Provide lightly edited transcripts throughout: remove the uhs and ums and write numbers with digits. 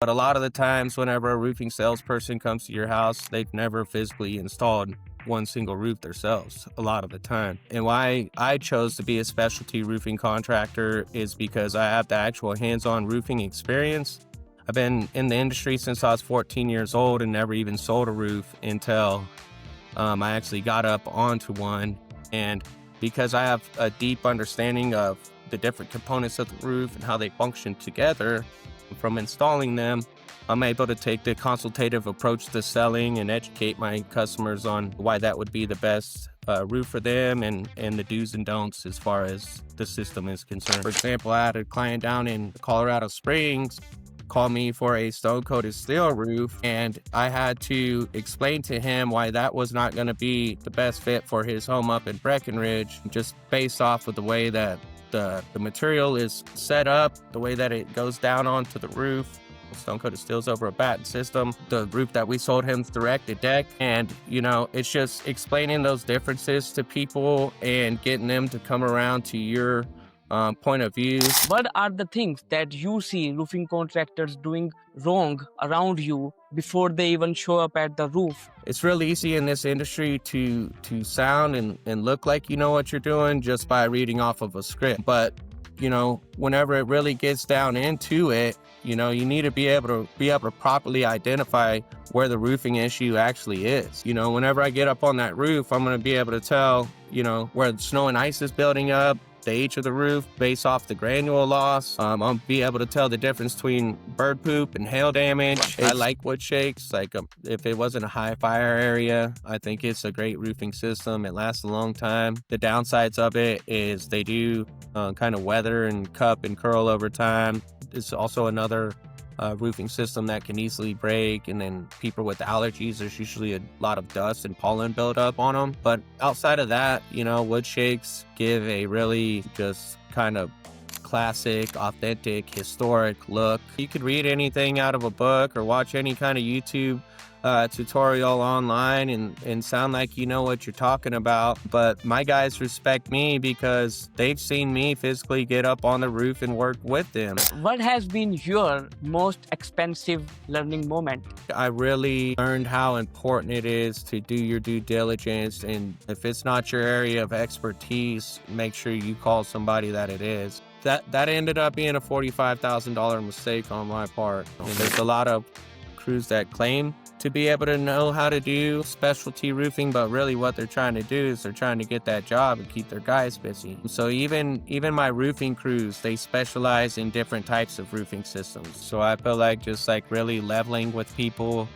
But a lot of the times, whenever a roofing salesperson comes to your house, they've never physically installed one single roof themselves a lot of the time. And why I chose to be a specialty roofing contractor is because I have the actual hands-on roofing experience. I've been in the industry since I was 14 years old and never even sold a roof until I actually got up onto one. And because I have a deep understanding of the different components of the roof and how they function together, from installing them, I'm able to take the consultative approach to selling and educate my customers on why that would be the best roof for them and the do's and don'ts as far as the system is concerned. For example, I had a client down in Colorado Springs call me for a stone-coated steel roof, and I had to explain to him why that was not going to be the best fit for his home up in Breckenridge, just based off of the way that the material is set up, the way that it goes down onto the roof. Stone-coated steel's over a batten system. The roof that we sold him's direct deck, and it's just explaining those differences to people and getting them to come around to your point of view. What are the things that you see roofing contractors doing wrong around you before they even show up at the roof? It's real easy in this industry to sound and look like you know what you're doing just by reading off of a script. But, whenever it really gets down into it, you need to be able to properly identify where the roofing issue actually is. Whenever I get up on that roof, I'm going to be able to tell, where the snow and ice is building up, the age of the roof based off the granule loss. I'll be able to tell the difference between bird poop and hail damage. I like wood shakes. If it wasn't a high fire area, I think it's a great roofing system. It lasts a long time. The downsides of it is they do kind of weather and cup and curl over time. It's also another roofing system that can easily break, and then people with allergies, there's usually a lot of dust and pollen buildup on them. But outside of that, wood shakes give a really just kind of classic, authentic, historic look. You could read anything out of a book or watch any kind of YouTube tutorial online and sound like you know what you're talking about, but my guys respect me because they've seen me physically get up on the roof and work with them. What has been your most expensive learning moment? I really learned how important it is to do your due diligence, and if it's not your area of expertise, make sure you call somebody that it is. That ended up being a $45,000 mistake on my part. And there's a lot of crews that claim to be able to know how to do specialty roofing, but really what they're trying to do is they're trying to get that job and keep their guys busy. So even my roofing crews, they specialize in different types of roofing systems. So I feel like just like really leveling with people,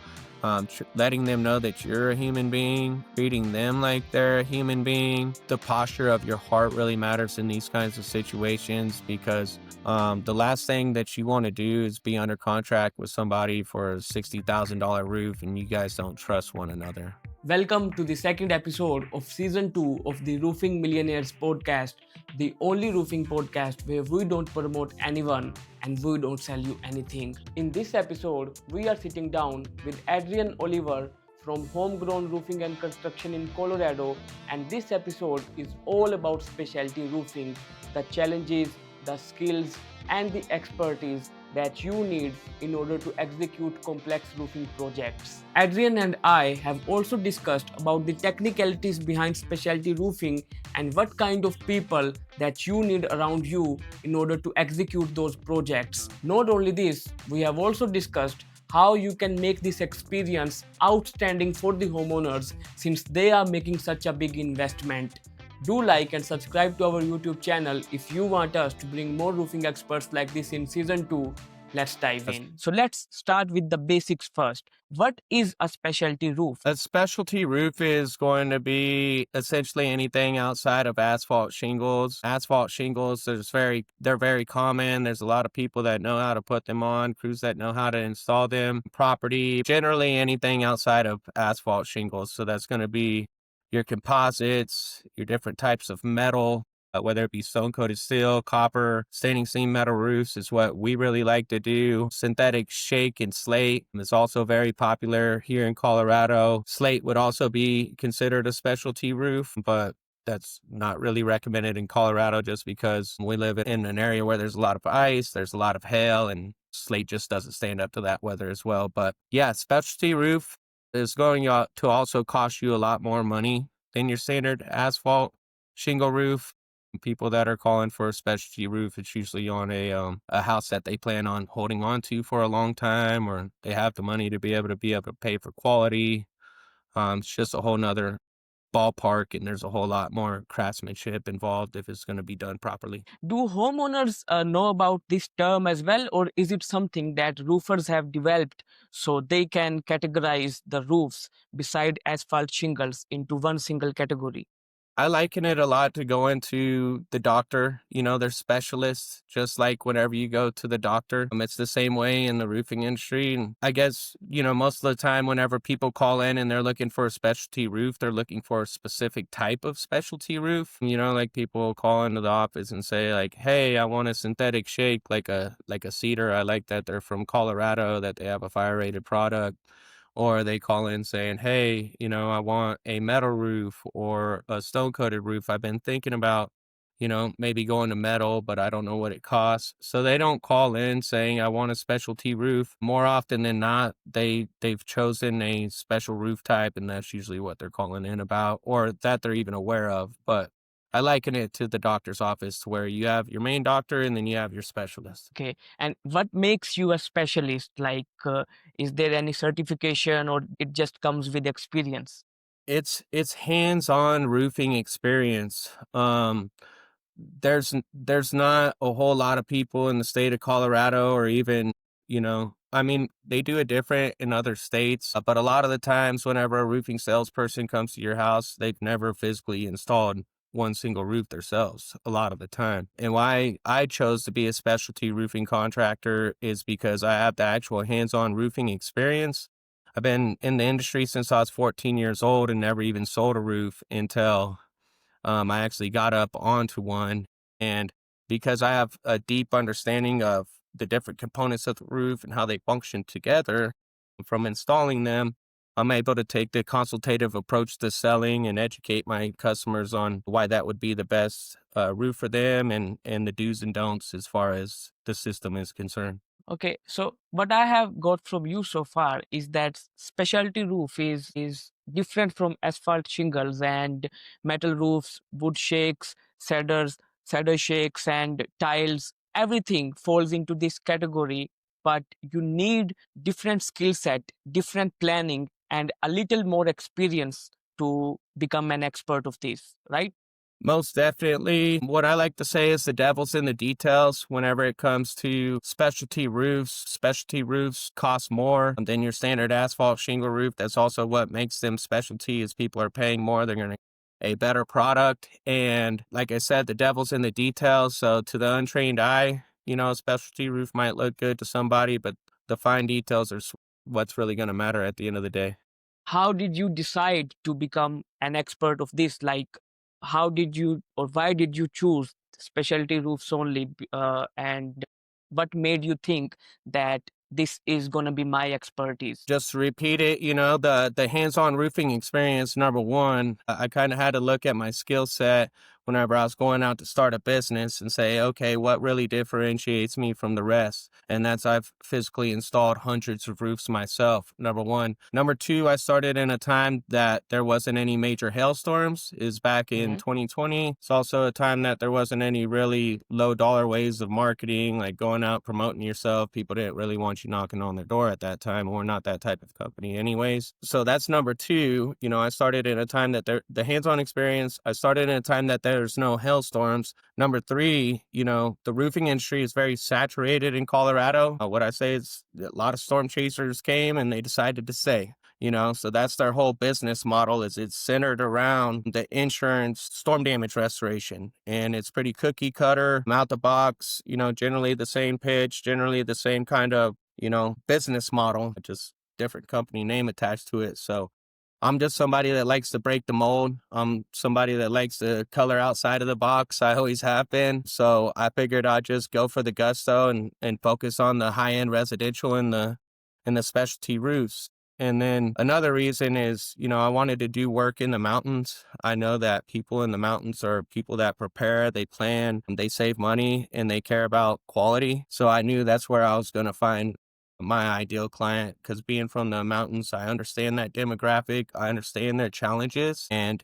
letting them know that you're a human being, treating them like they're a human being. The posture of your heart really matters in these kinds of situations, because the last thing that you want to do is be under contract with somebody for a $60,000 roof and you guys don't trust one another. Welcome to the second episode of Season 2 of the Roofing Millionaires podcast, the only roofing podcast where we don't promote anyone and we don't sell you anything. In this episode, we are sitting down with Adrian Oliver from Homegrown Roofing and Construction in Colorado, and this episode is all about specialty roofing, the challenges, the skills, and the expertise that you need in order to execute complex roofing projects. Adrian and I have also discussed about the technicalities behind specialty roofing and what kind of people that you need around you in order to execute those projects. Not only this, we have also discussed how you can make this experience outstanding for the homeowners since they are making such a big investment. Do like and subscribe to our YouTube channel if you want us to bring more roofing experts like this in Season 2. Let's dive in. So let's start with the basics first. What is a specialty roof? A specialty roof is going to be essentially anything outside of asphalt shingles. Asphalt shingles, they're very common. There's a lot of people that know how to put them on, crews that know how to install them. Property, generally anything outside of asphalt shingles. So that's going to be your composites, your different types of metal, whether it be stone-coated steel, copper, standing seam metal roofs is what we really like to do. Synthetic shake and slate is also very popular here in Colorado. Slate would also be considered a specialty roof, but that's not really recommended in Colorado just because we live in an area where there's a lot of ice, there's a lot of hail, and Slate just doesn't stand up to that weather as well. But yeah, specialty roof is going to also cost you a lot more money than your standard asphalt shingle roof. People that are calling for a specialty roof, it's usually on a house that they plan on holding on to for a long time, or they have the money to be able to pay for quality. It's just a whole nother ballpark, and there's a whole lot more craftsmanship involved if it's going to be done properly. Do homeowners know about this term as well, or is it something that roofers have developed so they can categorize the roofs beside asphalt shingles into one single category? I liken it a lot to going to the doctor. They're specialists, just like whenever you go to the doctor. It's the same way in the roofing industry. And I guess, most of the time, whenever people call in and they're looking for a specialty roof, they're looking for a specific type of specialty roof. Like people call into the office and say, like, hey, I want a synthetic shake, like a cedar. I like that they're from Colorado, that they have a fire rated product. Or they call in saying, hey, I want a metal roof or a stone coated roof. I've been thinking about, maybe going to metal, but I don't know what it costs. So they don't call in saying, I want a specialty roof. More often than not, they've chosen a special roof type, and that's usually what they're calling in about, or that they're even aware of. But I liken it to the doctor's office, where you have your main doctor and then you have your specialist. Okay. And what makes you a specialist? Like, is there any certification or it just comes with experience? It's hands-on roofing experience. There's not a whole lot of people in the state of Colorado, or even, I mean, they do it different in other states, but a lot of the times whenever a roofing salesperson comes to your house, they've never physically installed one single roof themselves a lot of the time. And why I chose to be a specialty roofing contractor is because I have the actual hands-on roofing experience. I've been in the industry since I was 14 years old and never even sold a roof until I actually got up onto one. And because I have a deep understanding of the different components of the roof and how they function together from installing them, I'm able to take the consultative approach to selling and educate my customers on why that would be the best roof for them, and the do's and don'ts as far as the system is concerned. Okay, so what I have got from you so far is that specialty roof is different from asphalt shingles and metal roofs, wood shakes, cedar shakes, and tiles. Everything falls into this category, but you need different skill set, different planning, and a little more experience to become an expert of this, right? Most definitely. What I like to say is the devil's in the details whenever it comes to specialty roofs. Specialty roofs cost more than your standard asphalt shingle roof. That's also what makes them specialty, is people are paying more. They're going to a better product. And like I said, the devil's in the details. So to the untrained eye, a specialty roof might look good to somebody, but the fine details are what's really going to matter at the end of the day. How did you decide to become an expert of this? Like, how did you or why did you choose specialty roofs only? And what made you think that this is going to be my expertise? Just to repeat it, the hands-on roofing experience, number one, I kind of had to look at my skill set whenever I was going out to start a business and say, okay, what really differentiates me from the rest? And that's, I've physically installed hundreds of roofs myself, number one. Number two, I started in a time that there wasn't any major hailstorms, is back in Mhm. 2020. It's also a time that there wasn't any really low dollar ways of marketing, like going out promoting yourself. People didn't really want you knocking on their door at that time. We're not that type of company anyways. So that's number two. I started in a time that the hands-on experience, I started in a time that there's no hailstorms. Number three, the roofing industry is very saturated in Colorado. What I say is a lot of storm chasers came and they decided to stay. So that's their whole business model, is it's centered around the insurance storm damage restoration. And it's pretty cookie cutter, out the box, generally the same pitch, generally the same kind of, business model, just different company name attached to it. So I'm just somebody that likes to break the mold. I'm somebody that likes to color outside of the box. I always have been. So I figured I'd just go for the gusto and focus on the high-end residential and the specialty roofs. And then another reason is, I wanted to do work in the mountains. I know that people in the mountains are people that prepare, they plan, they save money, and they care about quality. So I knew that's where I was going to find my ideal client because being from the mountains, I understand that demographic, I understand their challenges. And,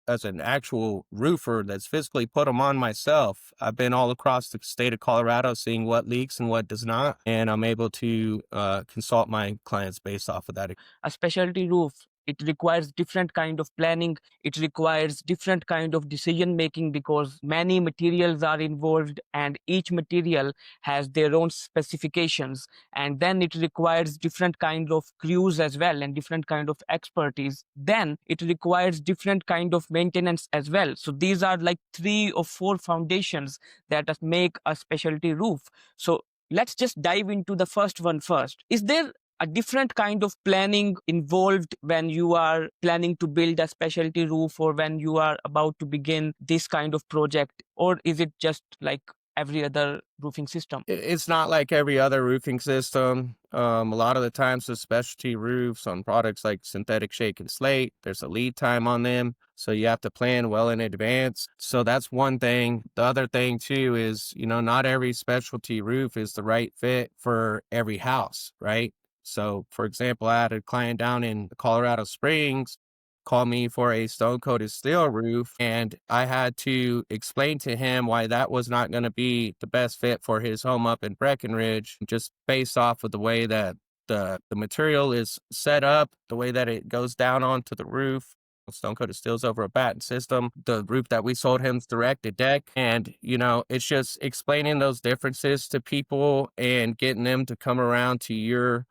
as an actual roofer that's physically put them on myself, I've been all across the state of Colorado seeing what leaks and what does not. And I'm able to consult my clients based off of that. A specialty roof, it requires different kind of planning, it requires different kind of decision making because many materials are involved and each material has their own specifications, and then it requires different kind of crews as well and different kind of expertise, then it requires different kind of maintenance as well. So these are like 3 or 4 foundations that make a specialty roof. So let's just dive into the first one first. Is there a different kind of planning involved when you are planning to build a specialty roof or when you are about to begin this kind of project? Or is it just like every other roofing system? It's not like every other roofing system. A lot of the times the specialty roofs on products like synthetic shake and slate, there's a lead time on them. So you have to plan well in advance. So that's one thing. The other thing too is, not every specialty roof is the right fit for every house, right? So for example, I had a client down in Colorado Springs call me for a stone coated steel roof, and I had to explain to him why that was not going to be the best fit for his home up in Breckenridge, just based off of the way that the material is set up, the way that it goes down onto the roof. Stone coated steel's over a batten system. The roof that we sold him's direct to deck. And, it's just explaining those differences to people and getting them to come around to your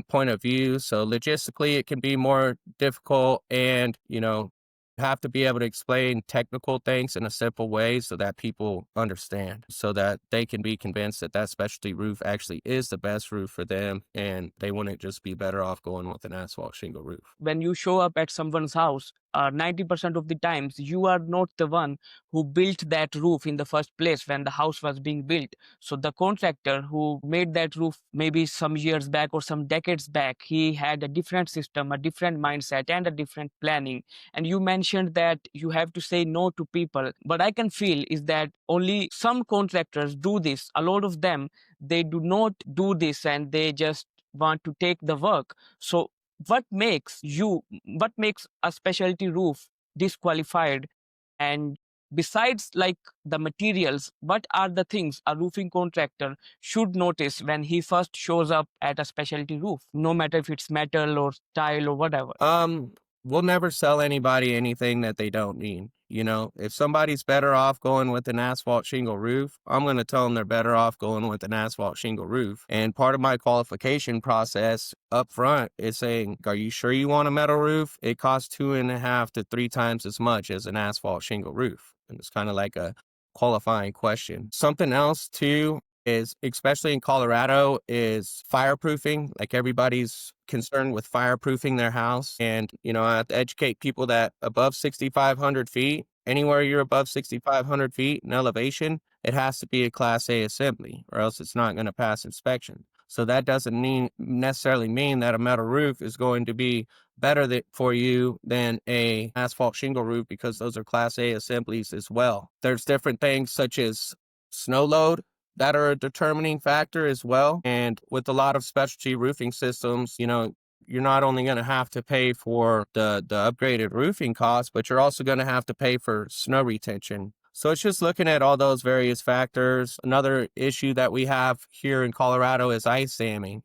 point of view. So logistically, it can be more difficult, and have to be able to explain technical things in a simple way so that people understand, so that they can be convinced that that specialty roof actually is the best roof for them, and they wouldn't just be better off going with an asphalt shingle roof. When you show up at someone's house, 90% of the times you are not the one who built that roof in the first place when the house was being built. So the contractor who made that roof maybe some years back or some decades back, he had a different system, a different mindset, and a different planning. And you mentioned that you have to say no to people. But I can feel is that only some contractors do this. A lot of them, they do not do this and they just want to take the work. So what makes a specialty roof disqualified? And besides like the materials, what are the things a roofing contractor should notice when he first shows up at a specialty roof, no matter if it's metal or tile or whatever? Um, we'll never sell anybody anything that they don't need. If somebody's better off going with an asphalt shingle roof, I'm going to tell them they're better off going with an asphalt shingle roof. And part of my qualification process up front is saying, are you sure you want a metal roof? It costs 2.5 to 3 times as much as an asphalt shingle roof. And it's kind of like a qualifying question. Something else too is, especially in Colorado, is fireproofing. Like everybody's concerned with fireproofing their house. And, I have to educate people that above 6,500 feet, anywhere you're above 6,500 feet in elevation, it has to be a Class A assembly or else it's not going to pass inspection. So that doesn't necessarily mean that a metal roof is going to be better for you than a asphalt shingle roof, because those are Class A assemblies as well. There's different things such as snow load that are a determining factor as well. And with a lot of specialty roofing systems, you're not only going to have to pay for the upgraded roofing costs, but you're also going to have to pay for snow retention. So it's just looking at all those various factors. Another issue that we have here in Colorado is ice damming.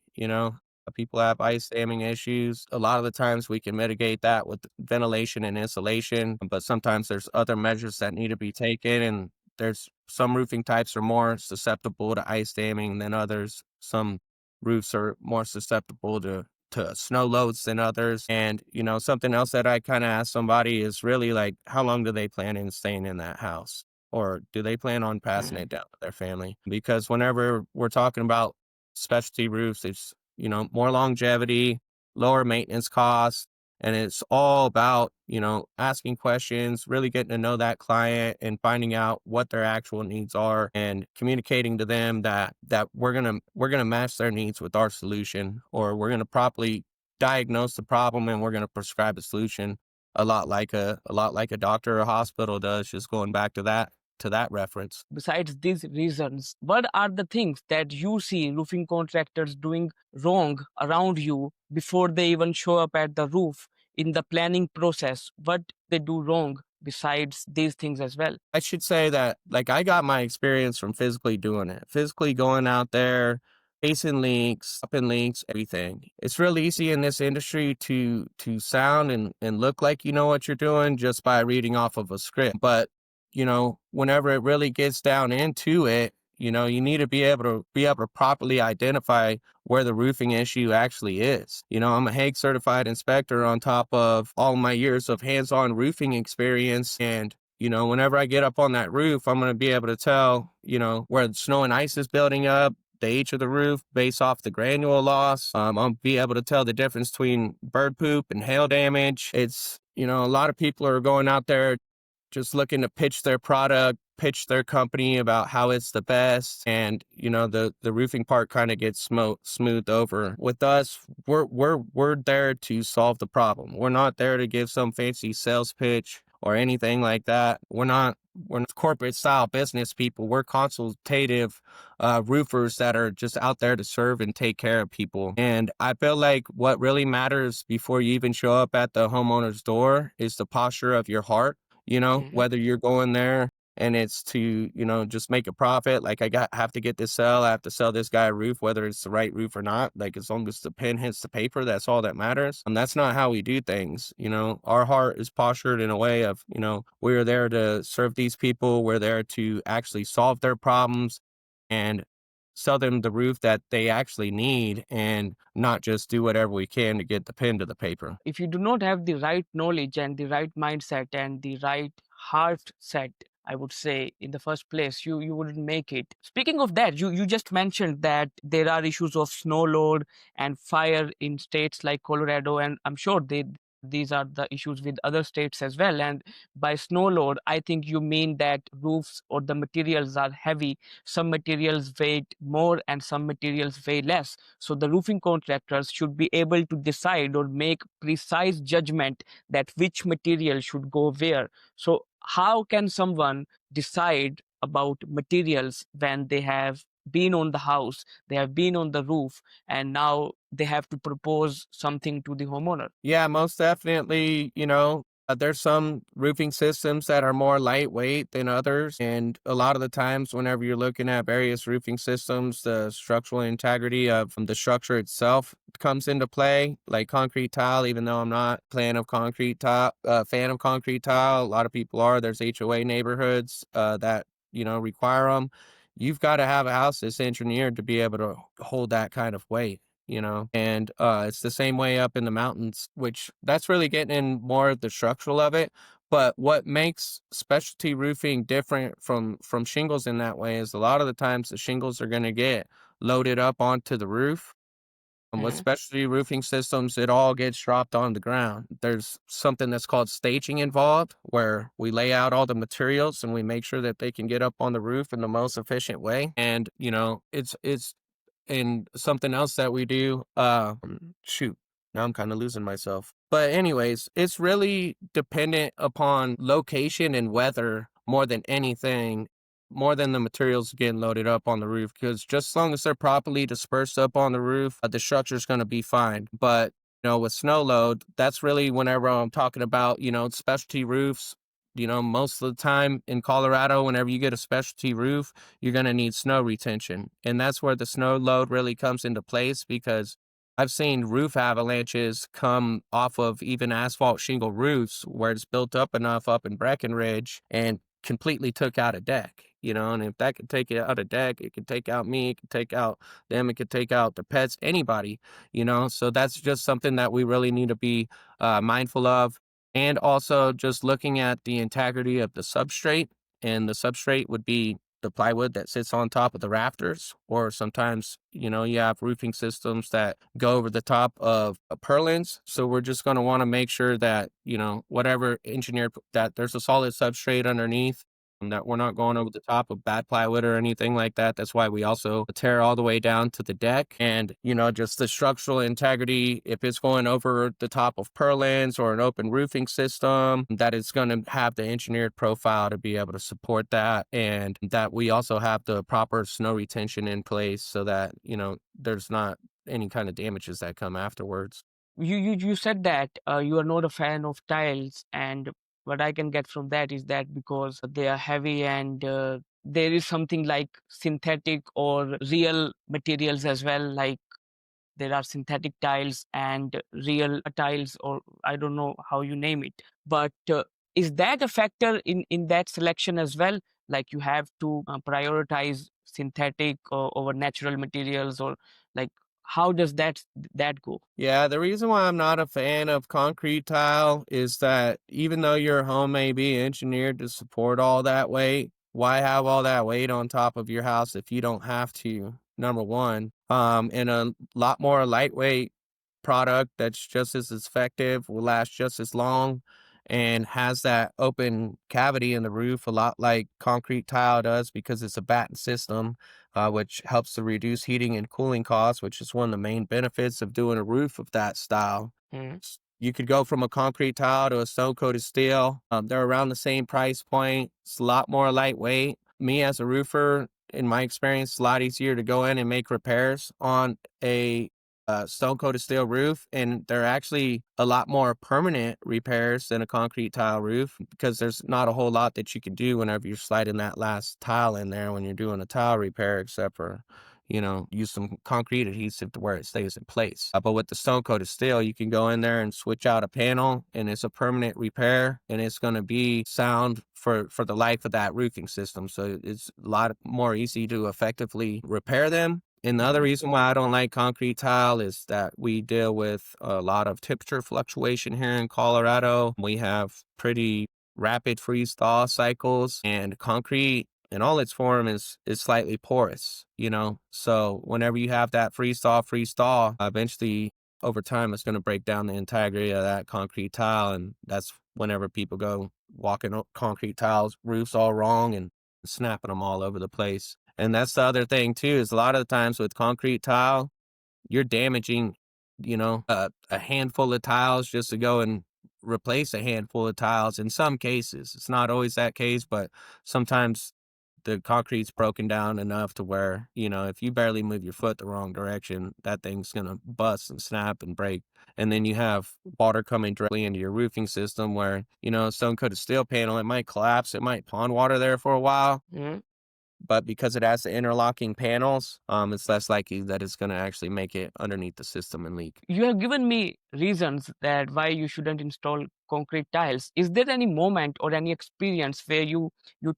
People have ice damming issues. A lot of the times we can mitigate that with ventilation and insulation, but sometimes there's other measures that need to be taken, and there's some roofing types are more susceptible to ice damming than others. Some roofs are more susceptible to snow loads than others. And, something else that I kind of ask somebody is really like, how long do they plan on staying in that house? Or do they plan on passing it down to their family? Because whenever we're talking about specialty roofs, it's, more longevity, lower maintenance costs, And it's all about, asking questions, really getting to know that client and finding out what their actual needs are and communicating to them that we're gonna match their needs with our solution, or we're gonna properly diagnose the problem and we're gonna prescribe a solution a lot like a doctor or hospital does, just going back to that reference. Besides these reasons, what are the things that you see roofing contractors doing wrong around you before they even show up at the roof in the planning process? What they do wrong besides these things as well? I should say that, like, I got my experience from physically doing it, physically going out there, facing leaks, stopping leaks, everything. It's real easy in this industry to sound and look like you know what you're doing just by reading off of a script. But, whenever it really gets down into it, you need to be able to properly identify where the roofing issue actually is. I'm a Hague certified inspector on top of all my years of hands-on roofing experience. And whenever I get up on that roof, I'm going to be able to tell, where the snow and ice is building up, the age of the roof based off the granule loss. I'll be able to tell the difference between bird poop and hail damage. It's, a lot of people are going out there just looking to pitch their product, pitch their company about how it's the best. And, the roofing part kind of gets smoothed over. With us, we're there to solve the problem. We're not there to give some fancy sales pitch or anything like that. We're not corporate style business people. We're consultative roofers that are just out there to serve and take care of people. And I feel like what really matters before you even show up at the homeowner's door is the posture of your heart. Mhm. Whether you're going there and it's to, just make a profit. Like, have to get this sell. I have to sell this guy a roof, whether it's the right roof or not. Like, as long as the pen hits the paper, that's all that matters. And that's not how we do things. Our heart is postured in a way of, we're there to serve these people. We're there to actually solve their problems and sell them the roof that they actually need, and not just do whatever we can to get the pen to the paper. If you do not have the right knowledge and the right mindset and the right heart set, I would say, in the first place, you wouldn't make it. Speaking of that, you just mentioned that there are issues of snow load and fire in states like Colorado, and I'm sure these are the issues with other states as well. And by snow load, I think you mean that roofs or the materials are heavy. Some materials weigh more and some materials weigh less. So the roofing contractors should be able to decide or make precise judgment that which material should go where. So how can someone decide about materials when they have been on the house, they have been on the roof, and now they have to propose something to the homeowner? Yeah, most definitely. There's some roofing systems that are more lightweight than others. And a lot of the times, whenever you're looking at various roofing systems, the structural integrity of the structure itself comes into play. Like concrete tile, even though I'm not fan of concrete tile, a lot of people are. There's HOA neighborhoods that, require them. You've got to have a house that's engineered to be able to hold that kind of weight. And it's the same way up in the mountains, which that's really getting in more of the structural of it. But what makes specialty roofing different from shingles in that way is a lot of the times the shingles are going to get loaded up onto the roof. And with Mhm. specialty roofing systems, it all gets dropped on the ground. There's something that's called staging involved, where we lay out all the materials and we make sure that they can get up on the roof in the most efficient way. And it's and something else that we do, shoot, now I'm kind of losing myself. But anyways, it's really dependent upon location and weather more than anything, more than the materials getting loaded up on the roof. Because just as long as they're properly dispersed up on the roof, the structure's going to be fine. But with snow load, that's really whenever I'm talking about, specialty roofs. Most of the time in Colorado, whenever you get a specialty roof, you're going to need snow retention. And that's where the snow load really comes into place, because I've seen roof avalanches come off of even asphalt shingle roofs where it's built up enough up in Breckenridge and completely took out a deck. And if that could take out a deck, it could take out me, it could take out them, it could take out the pets, anybody. So that's just something that we really need to be mindful of. And also just looking at the integrity of the substrate. And the substrate would be the plywood that sits on top of the rafters, or sometimes, you have roofing systems that go over the top of purlins. So we're just going to want to make sure that, whatever engineered, that there's a solid substrate underneath, and that we're not going over the top of bad plywood or anything like that. That's why we also tear all the way down to the deck. And, just the structural integrity, if it's going over the top of purlins or an open roofing system, that it's going to have the engineered profile to be able to support that. And that we also have the proper snow retention in place so that, there's not any kind of damages that come afterwards. You said that you are not a fan of tiles, and what I can get from that is that because they are heavy and there is something like synthetic or real materials as well, like there are synthetic tiles and real tiles, or I don't know how you name it. But is that a factor in that selection as well? Like you have to prioritize synthetic over natural materials, or like how does that go? Yeah, the reason why I'm not a fan of concrete tile is that even though your home may be engineered to support all that weight, why have all that weight on top of your house if you don't have to? Number one, and a lot more lightweight product that's just as effective, will last just as long, and has that open cavity in the roof a lot like concrete tile does because it's a batten system, which helps to reduce heating and cooling costs, which is one of the main benefits of doing a roof of that style. Mm. You could go from a concrete tile to a stone coated steel. They're around the same price point. It's a lot more lightweight. Me as a roofer, in my experience, it's a lot easier to go in and make repairs on a stone coated steel roof, and they're actually a lot more permanent repairs than a concrete tile roof because there's not a whole lot that you can do whenever you're sliding that last tile in there when you're doing a tile repair, except for use some concrete adhesive to where it stays in place. But with the stone coated steel, you can go in there and switch out a panel, and it's a permanent repair, and it's going to be sound for the life of that roofing system. So it's a lot more easy to effectively repair them. And the other reason why I don't like concrete tile is that we deal with a lot of temperature fluctuation here in Colorado. We have pretty rapid freeze thaw cycles, and concrete in all its form is slightly porous, So whenever you have that freeze thaw, eventually over time it's going to break down the integrity of that concrete tile, and that's whenever people go walking concrete tiles roofs all wrong and snapping them all over the place. And that's the other thing too, is a lot of the times with concrete tile, you're damaging, a handful of tiles just to go and replace a handful of tiles. In some cases, it's not always that case, but sometimes the concrete's broken down enough to where, if you barely move your foot the wrong direction, that thing's going to bust and snap and break. And then you have water coming directly into your roofing system where, a stone coated steel panel, it might collapse, it might pond water there for a while. Mm. But because it has the interlocking panels, it's less likely that it's going to actually make it underneath the system and leak. You have given me reasons that why you shouldn't install concrete tiles. Is there any moment or any experience where you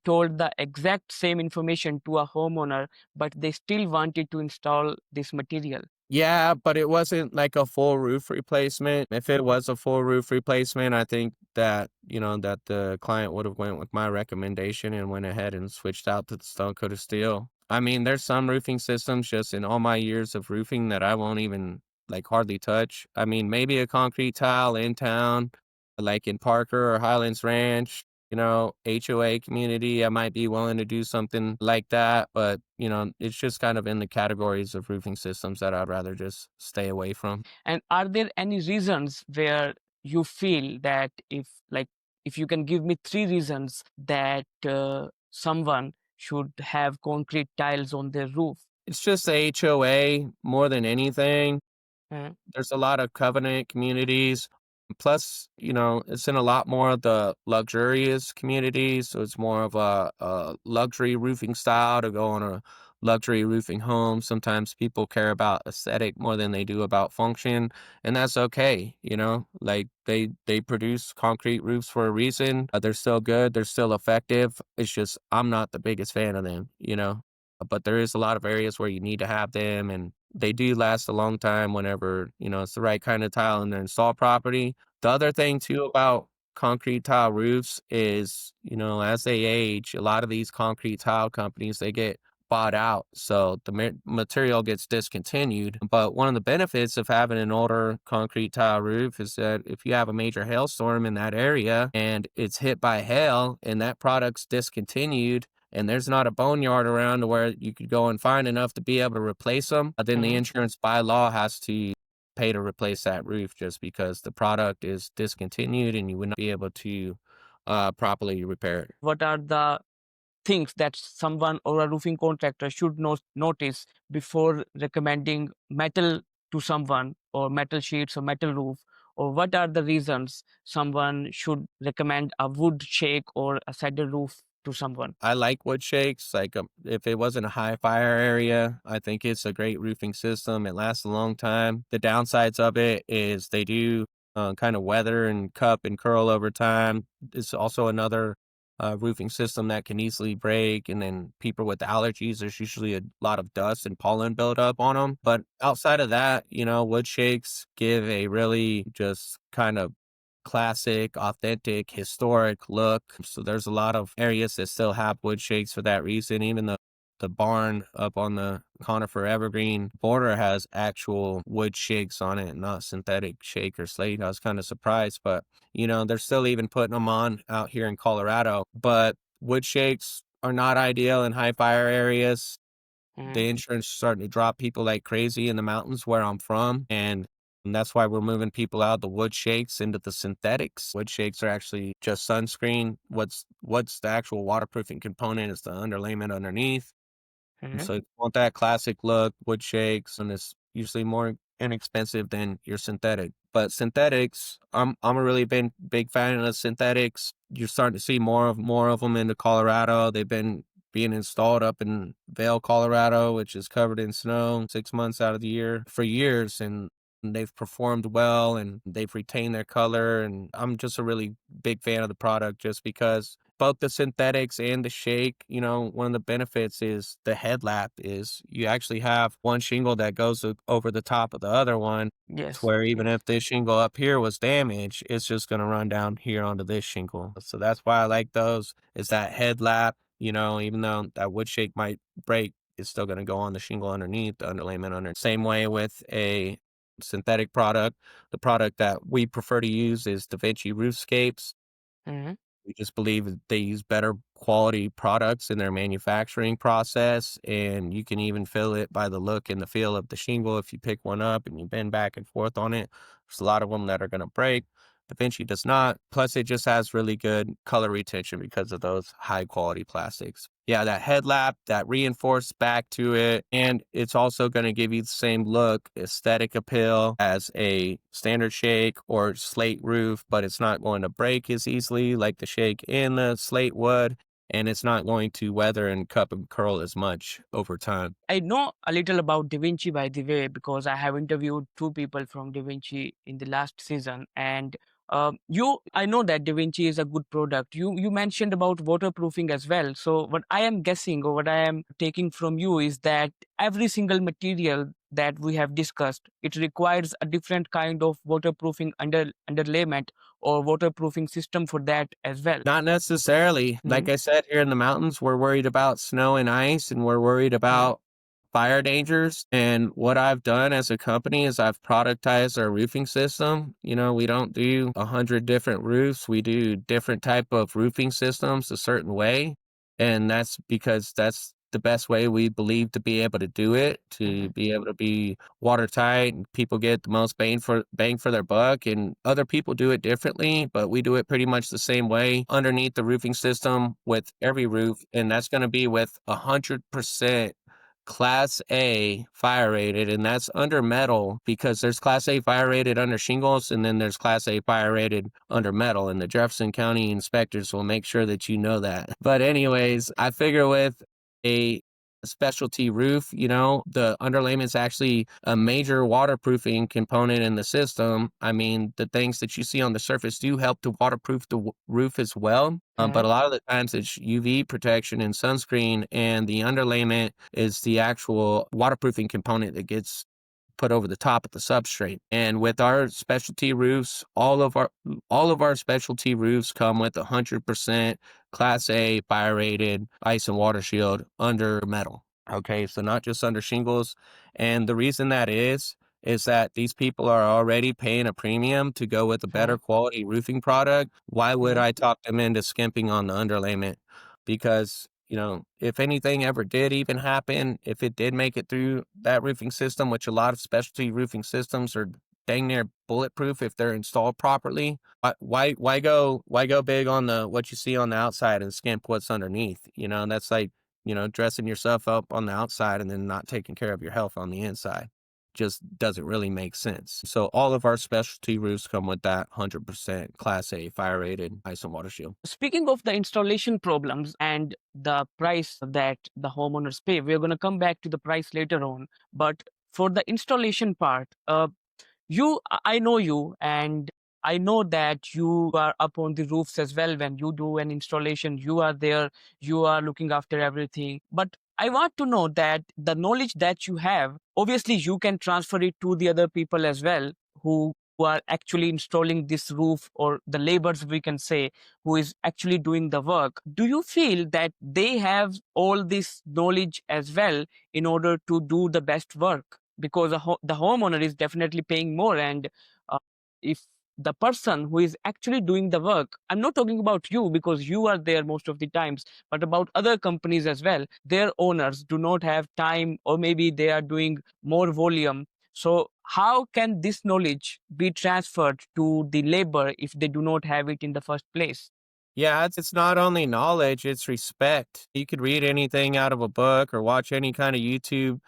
told the exact same information to a homeowner, but they still wanted to install this material? Yeah, but it wasn't like a full roof replacement. If it was a full roof replacement, I think that, that the client would have went with my recommendation and went ahead and switched out to the stone coated steel. I mean, there's some roofing systems just in all my years of roofing that I won't even like hardly touch. I mean, maybe a concrete tile in town, like in Parker or Highlands Ranch, HOA community, I might be willing to do something like that. But, it's just kind of in the categories of roofing systems that I'd rather just stay away from. And are there any reasons where you feel that if you can give me three reasons that someone should have concrete tiles on their roof? It's just the HOA more than anything. Uh, There's a lot of covenant communities. Plus, it's in a lot more of the luxurious communities. So it's more of a luxury roofing style to go on a luxury roofing home. Sometimes people care about aesthetic more than they do about function. And that's okay. Like they produce concrete roofs for a reason. They're still good. They're still effective. It's just, I'm not the biggest fan of them. But there is a lot of areas where you need to have them, and they do last a long time whenever, it's the right kind of tile in their installed property. The other thing too about concrete tile roofs is, as they age, a lot of these concrete tile companies, they get bought out. So the material gets discontinued. But one of the benefits of having an older concrete tile roof is that if you have a major hailstorm in that area and it's hit by hail and that product's discontinued, and there's not a boneyard around where you could go and find enough to be able to replace them, then the Mhm. insurance by law has to pay to replace that roof just because the product is discontinued and you would not be able to properly repair it. What are the things that someone or a roofing contractor should notice before recommending metal to someone, or metal sheets or metal roof? Or what are the reasons someone should recommend a wood shake or a cedar roof to someone? I like wood shakes. Like if it wasn't a high fire area, I think it's a great roofing system. It lasts a long time. The downsides of it is they do kind of weather and cup and curl over time. It's also another roofing system that can easily break. And then people with allergies, there's usually a lot of dust and pollen buildup on them. But outside of that, wood shakes give a really just kind of classic, authentic, historic look. So there's a lot of areas that still have wood shakes for that reason. Even the barn up on the conifer evergreen border has actual wood shakes on it, not synthetic shake or slate. I was kind of surprised, but they're still even putting them on out here in Colorado. But wood shakes are not ideal in high fire areas. Mhm. The insurance is starting to drop people like crazy in the mountains where I'm from. And that's why we're moving people out of the wood shakes into the synthetics. Wood shakes are actually just sunscreen. What's the actual waterproofing component is the underlayment underneath. And Mhm. so if you want that classic look, wood shakes, and it's usually more inexpensive than your synthetic. But synthetics, I'm a really big fan of synthetics. You're starting to see more of them into Colorado. They've been being installed up in Vail, Colorado, which is covered in snow 6 months out of the year for years, and they've performed well and they've retained their color. And I'm just a really big fan of the product just because both the synthetics and the shake, one of the benefits is the headlap is you actually have one shingle that goes over the top of the other one, to Yes. where even Yes. if this shingle up here was damaged, it's just going to run down here onto this shingle. So that's why I like those, is that headlap, even though that wood shake might break, it's still going to go on the shingle underneath, the underlayment under. Same way with a synthetic product. The product that we prefer to use is Da Vinci Roofscapes. Mhm. We just believe that they use better quality products in their manufacturing process, and you can even feel it by the look and the feel of the shingle. If you pick one up and you bend back and forth on it, there's a lot of them that are going to break. Da Vinci does not. Plus, it just has really good color retention because of those high quality plastics. Yeah, that headlap, that reinforced back to it, and it's also going to give you the same look, aesthetic appeal as a standard shake or slate roof, but it's not going to break as easily like the shake in the slate would, and it's not going to weather and cup and curl as much over time. I know a little about Da Vinci, by the way, because I have interviewed two people from Da Vinci in the last season. And I know that Da Vinci is a good product. You mentioned about waterproofing as well. So what I am guessing, or what I am taking from you, is that every single material that we have discussed, it requires a different kind of waterproofing underlayment or waterproofing system for that as well. Not necessarily. Hmm. Like I said, here in the mountains, we're worried about snow and ice, and we're worried Hmm. about fire dangers. And what I've done as a company is I've productized our roofing system. We don't do 100 different roofs. We do different type of roofing systems a certain way. And that's because that's the best way we believe to be able to do it, to Hmm. be able to be watertight and people get the most bang for their buck. And other people do it differently, but we do it pretty much the same way underneath the roofing system with every roof. And that's going to be with 100% Class A fire rated, and that's under metal because there's Class A fire rated under shingles, and then there's Class A fire rated under metal, and the Jefferson County inspectors will make sure that you know that. But anyways, I figure with a specialty roof, the underlayment's actually a major waterproofing component in the system. I mean, the things that you see on the surface do help to waterproof the roof as well. But Hmm. a lot of the times it's UV protection and sunscreen, and the underlayment is the actual waterproofing component that gets put over the top of the substrate. And with our specialty roofs, all of our specialty roofs come with 100% Class A fire rated ice and water shield under metal. Okay, so not just under shingles. And the reason that is that these people are already paying a premium to go with a better quality roofing product. Why would I talk them into skimping on the underlayment? Because, if anything ever did even happen, if it did make it through that roofing system, which a lot of specialty roofing systems are dang near bulletproof if they're installed properly, why go big on the what you see on the outside and skimp what's underneath? That's like, dressing yourself up on the outside and then not taking care of your health on the inside. Just doesn't really make sense. So all of our specialty roofs come with that 100% Class A fire rated ice and water shield. Speaking of the installation problems and the price that the homeowners pay, we're going to come back to the price later on. But for the installation part, I know you, and I know that you are up on the roofs as well. When you do an installation, you are there, you are looking after everything. But I want to know that the knowledge that you have, obviously you can transfer it to the other people as well who are actually installing this roof, or the laborers, we can say, who is actually doing the work. Do you feel that they have all this knowledge as well in order to do the best work? Because the homeowner is definitely paying more, and if the person who is actually doing the work, I'm not talking about you because you are there most of the times, but about other companies as well, their owners do not have time, or maybe they are doing more volume. So how can this knowledge be transferred to the labor if they do not have it in the first place? Yeah, it's not only knowledge, it's respect. You could read anything out of a book or watch any kind of YouTube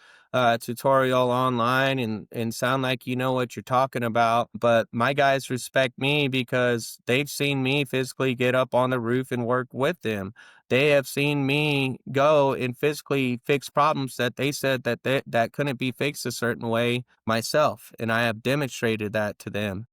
tutorial online and sound like you know what you're talking about. But my guys respect me because they've seen me physically get up on the roof and work with them. They have seen me go and physically fix problems that they said that couldn't be fixed a certain way myself. And I have demonstrated that to them.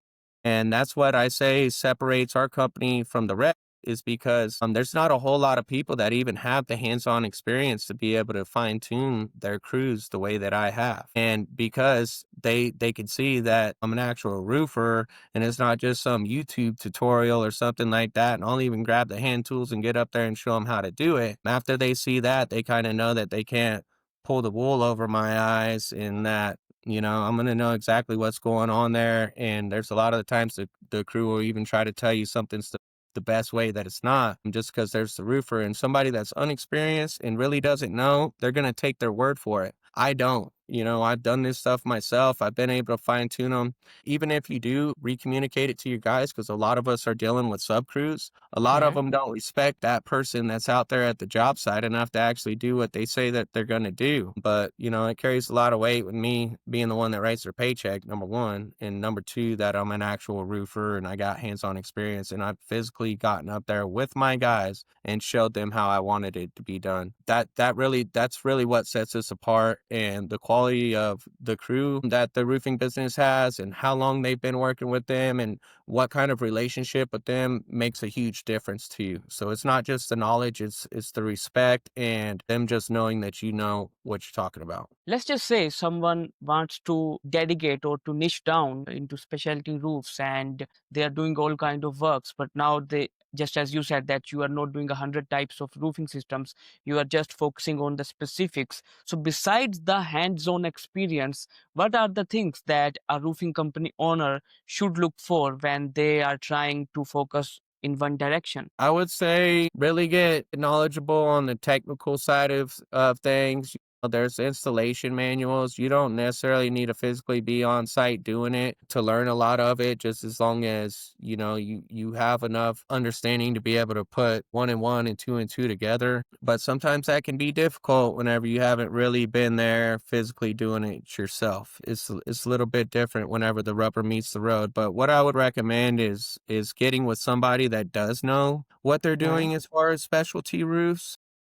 And that's what I say separates our company from the rest, is because there's not a whole lot of people that even have the hands-on experience to be able to fine-tune their crews the way that I have. And because they can see that I'm an actual roofer and it's not just some YouTube tutorial or something like that, and I'll even grab the hand tools and get up there and show them how to do it. After they see that, they kind of know that they can't pull the wool over my eyes, and that I'm going to know exactly what's going on there. And there's a lot of the times the crew will even try to tell you something's the best way that it's not, just because there's the roofer, and somebody that's unexperienced and really doesn't know, they're going to take their word for it. I don't. I've done this stuff myself. I've been able to fine tune them. Even if you do recommunicate it to your guys, because a lot of us are dealing with sub crews, a lot of them don't respect that person that's out there at the job site enough to actually do what they say that they're going to do. But, it carries a lot of weight with me being the one that writes their paycheck, number one. And number two, that I'm an actual roofer and I got hands-on experience, and I've physically gotten up there with my guys and showed them how I wanted it to be done. That's really what sets us apart, and the quality of the crew that the roofing business has and how long they've been working with them and what kind of relationship with them makes a huge difference to you. So it's not just the knowledge, it's the respect and them just knowing that you know what you're talking about. Let's just say someone wants to dedicate or to niche down into specialty roofs, and they are doing all kind of works, but now they, just as you said, that you are not doing 100 types of roofing systems, you are just focusing on the specifics. So besides the hands-on experience, what are the things that a roofing company owner should look for when they are trying to focus in one direction? I would say really get knowledgeable on the technical side of things. There's installation manuals. You don't necessarily need to physically be on site doing it to learn a lot of it, just as long as, you have enough understanding to be able to put one and two together. But sometimes that can be difficult whenever you haven't really been there physically doing it yourself. It's a little bit different whenever the rubber meets the road. But what I would recommend is getting with somebody that does know what they're Mhm. doing as far as specialty roofs.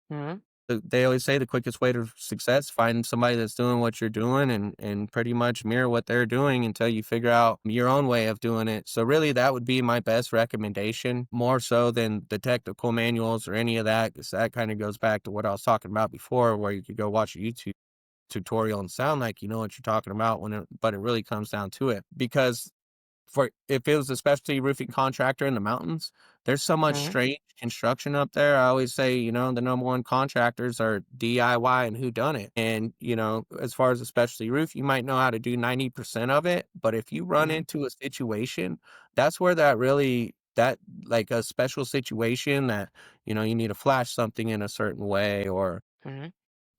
Mhm. They always say the quickest way to success, find somebody that's doing what you're doing and pretty much mirror what they're doing until you figure out your own way of doing it. So really that would be my best recommendation, more so than the technical manuals or any of that, because that kind of goes back to what I was talking about before, where you could go watch YouTube. tutorial and sound like you know what you're talking about but it really comes down to it. Because for if it was a specialty roofing contractor in the mountains, there's so much Mhm. strange construction up there. I always say, you know, the number one contractors are DIY and who done it. And, you know, as far as a specialty roof, you might know how to do 90% of it, but if you run Mhm. into a situation, that's where that like a special situation that, you know, you need to flash something in a certain way, or Mhm.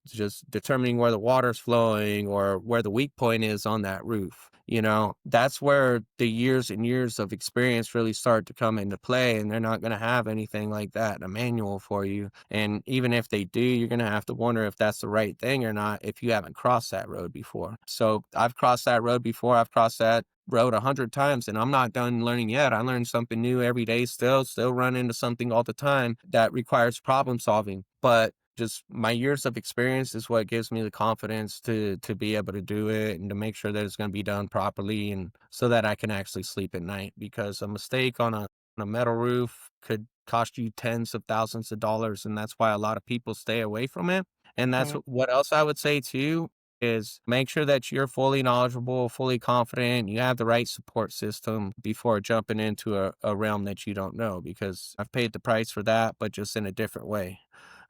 just determining where the water's flowing or where the weak point is on that roof. You know, that's where the years and years of experience really start to come into play. And they're not going to have anything like that in a manual for you. And even if they do, you're going to have to wonder if that's the right thing or not if you haven't crossed that road before. So I've crossed that road before. I've crossed that road 100 times, and I'm not done learning yet. I learn something new every day, still run into something all the time that requires problem solving. But just my years of experience is what gives me the confidence to be able to do it and to make sure that it's going to be done properly, and so that I can actually sleep at night, because a mistake on a metal roof could cost you tens of thousands of dollars, and that's why a lot of people stay away from it. And that's Mhm. what else I would say too, is make sure that you're fully knowledgeable, fully confident, you have the right support system before jumping into a realm that you don't know, because I've paid the price for that, but just in a different way.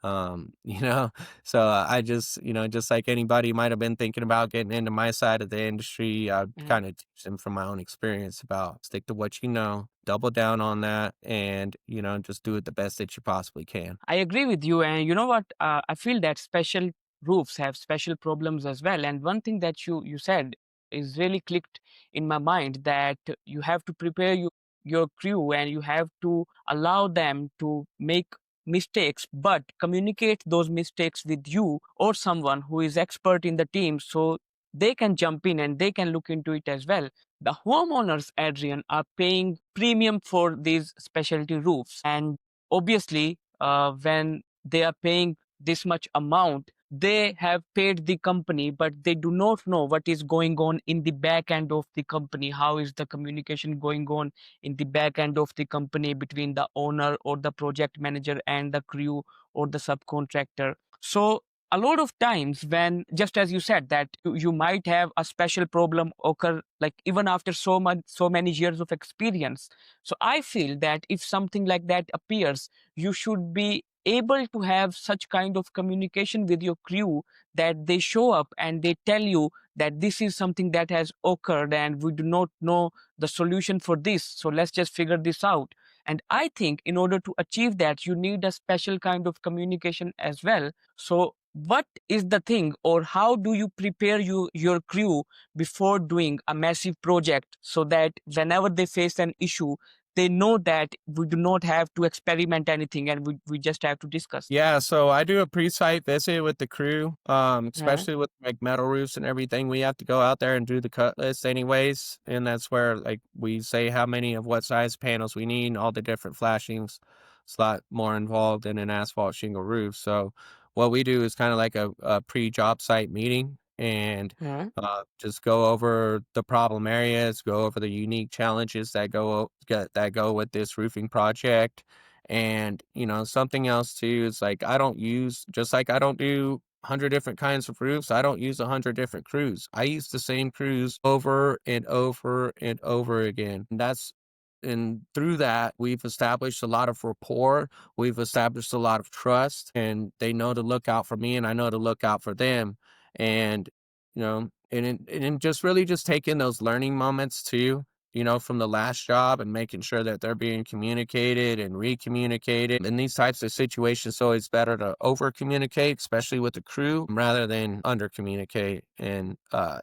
You know, so I just, you know, just like anybody might have been thinking about getting into my side of the industry, I'd Mhm. kind of teach them from my own experience about stick to what you know, double down on that, and, you know, just do it the best that you possibly can. I agree with you. And you know what? I feel that special roofs have special problems as well. And one thing that you said is really clicked in my mind, that you have to prepare your crew and you have to allow them to make mistakes, but communicate those mistakes with you or someone who is expert in the team, so they can jump in and they can look into it as well. The homeowners, Adrian, are paying premium for these specialty roofs, and obviously when they are paying this much amount, they have paid the company, but they do not know what is going on in the back end of the company. How is the communication going on in the back end of the company between the owner or the project manager and the crew or the subcontractor? So a lot of times, when, just as you said, that you might have a special problem occur, like even after so many years of experience. So I feel that if something like that appears, you should be able to have such kind of communication with your crew, that they show up and they tell you that this is something that has occurred and we do not know the solution for this, so let's just figure this out. And I think in order to achieve that, you need a special kind of communication as well. So what is the thing, or how do you prepare your crew before doing a massive project, so that whenever they face an issue, they know that we do not have to experiment anything, and we just have to discuss. Yeah, so I do a pre-site visit with the crew, Mhm. especially with like metal roofs and everything. We have to go out there and do the cut list anyways, and that's where like we say how many of what size panels we need, and all the different flashings. It's a lot more involved than an asphalt shingle roof. So what we do is kind of like a pre-job site meeting, and Mhm. just go over the problem areas, go over the unique challenges that go with this roofing project. And, you know, something else too is like I don't do 100 different kinds of roofs. I don't use 100 different crews. I use the same crews over and over and over again. And through that, we've established a lot of rapport. We've established a lot of trust, and they know to look out for me, and I know to look out for them. And, you know, and just really just taking those learning moments too, you know, from the last job, and making sure that they're being communicated and recommunicated. In these types of situations, it's always better to over communicate, especially with the crew, rather than under communicate. And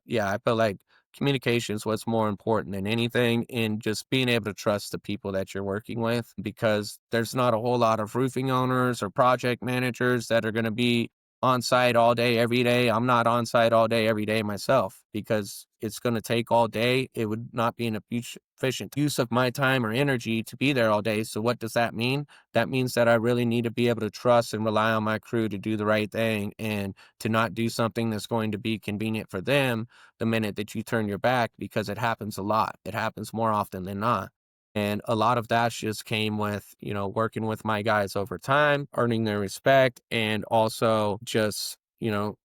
yeah, I feel like communication is what's more important than anything, and just being able to trust the people that you're working with, because there's not a whole lot of roofing owners or project managers that are going to be on site all day, every day. I'm not on site all day, every day myself, because it's going to take all day. It would not be an efficient use of my time or energy to be there all day. So what does that mean? That means that I really need to be able to trust and rely on my crew to do the right thing, and to not do something that's going to be convenient for them the minute that you turn your back, because it happens a lot. It happens more often than not. And a lot of that just came with, you know, working with my guys over time, earning their respect, and also just, you know,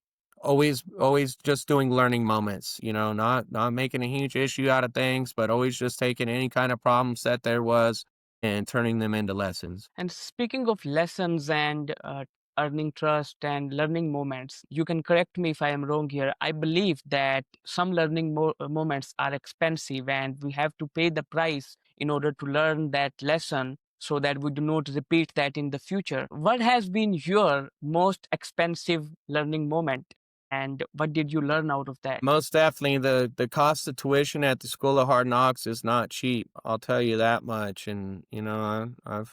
always just doing learning moments, not making a huge issue out of things, but always just taking any kind of problem set there was and turning them into lessons. And speaking of lessons and earning trust and learning moments, you can correct me if I am wrong here. I believe that some learning moments are expensive and we have to pay the price in order to learn that lesson so that we do not repeat that in the future. What has been your most expensive learning moment and what did you learn out of that? Most definitely, the cost of tuition at the School of Hard Knocks is not cheap. I'll tell you that much. And I've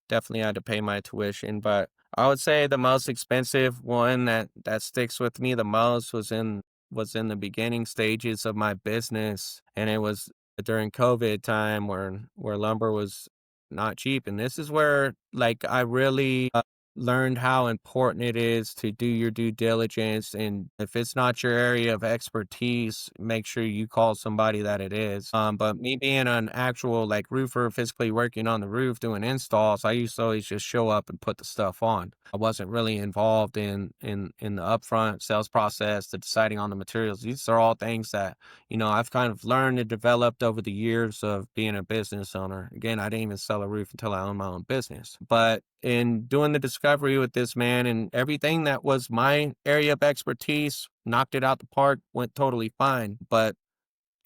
definitely had to pay my tuition, but I would say the most expensive one that sticks with me the most was in the beginning stages of my business, and it was during COVID time where lumber was not cheap, and this is where like I really learned how important it is to do your due diligence. And if it's not your area of expertise, make sure you call somebody that it is. But me being an actual like roofer, physically working on the roof, doing installs, I used to always just show up and put the stuff on. I wasn't really involved in the upfront sales process, the deciding on the materials. These are all things that, I've kind of learned and developed over the years of being a business owner. Again, I didn't even sell a roof until I owned my own business. But in doing the discovery with this man and everything that was my area of expertise, knocked it out the park, went totally fine. But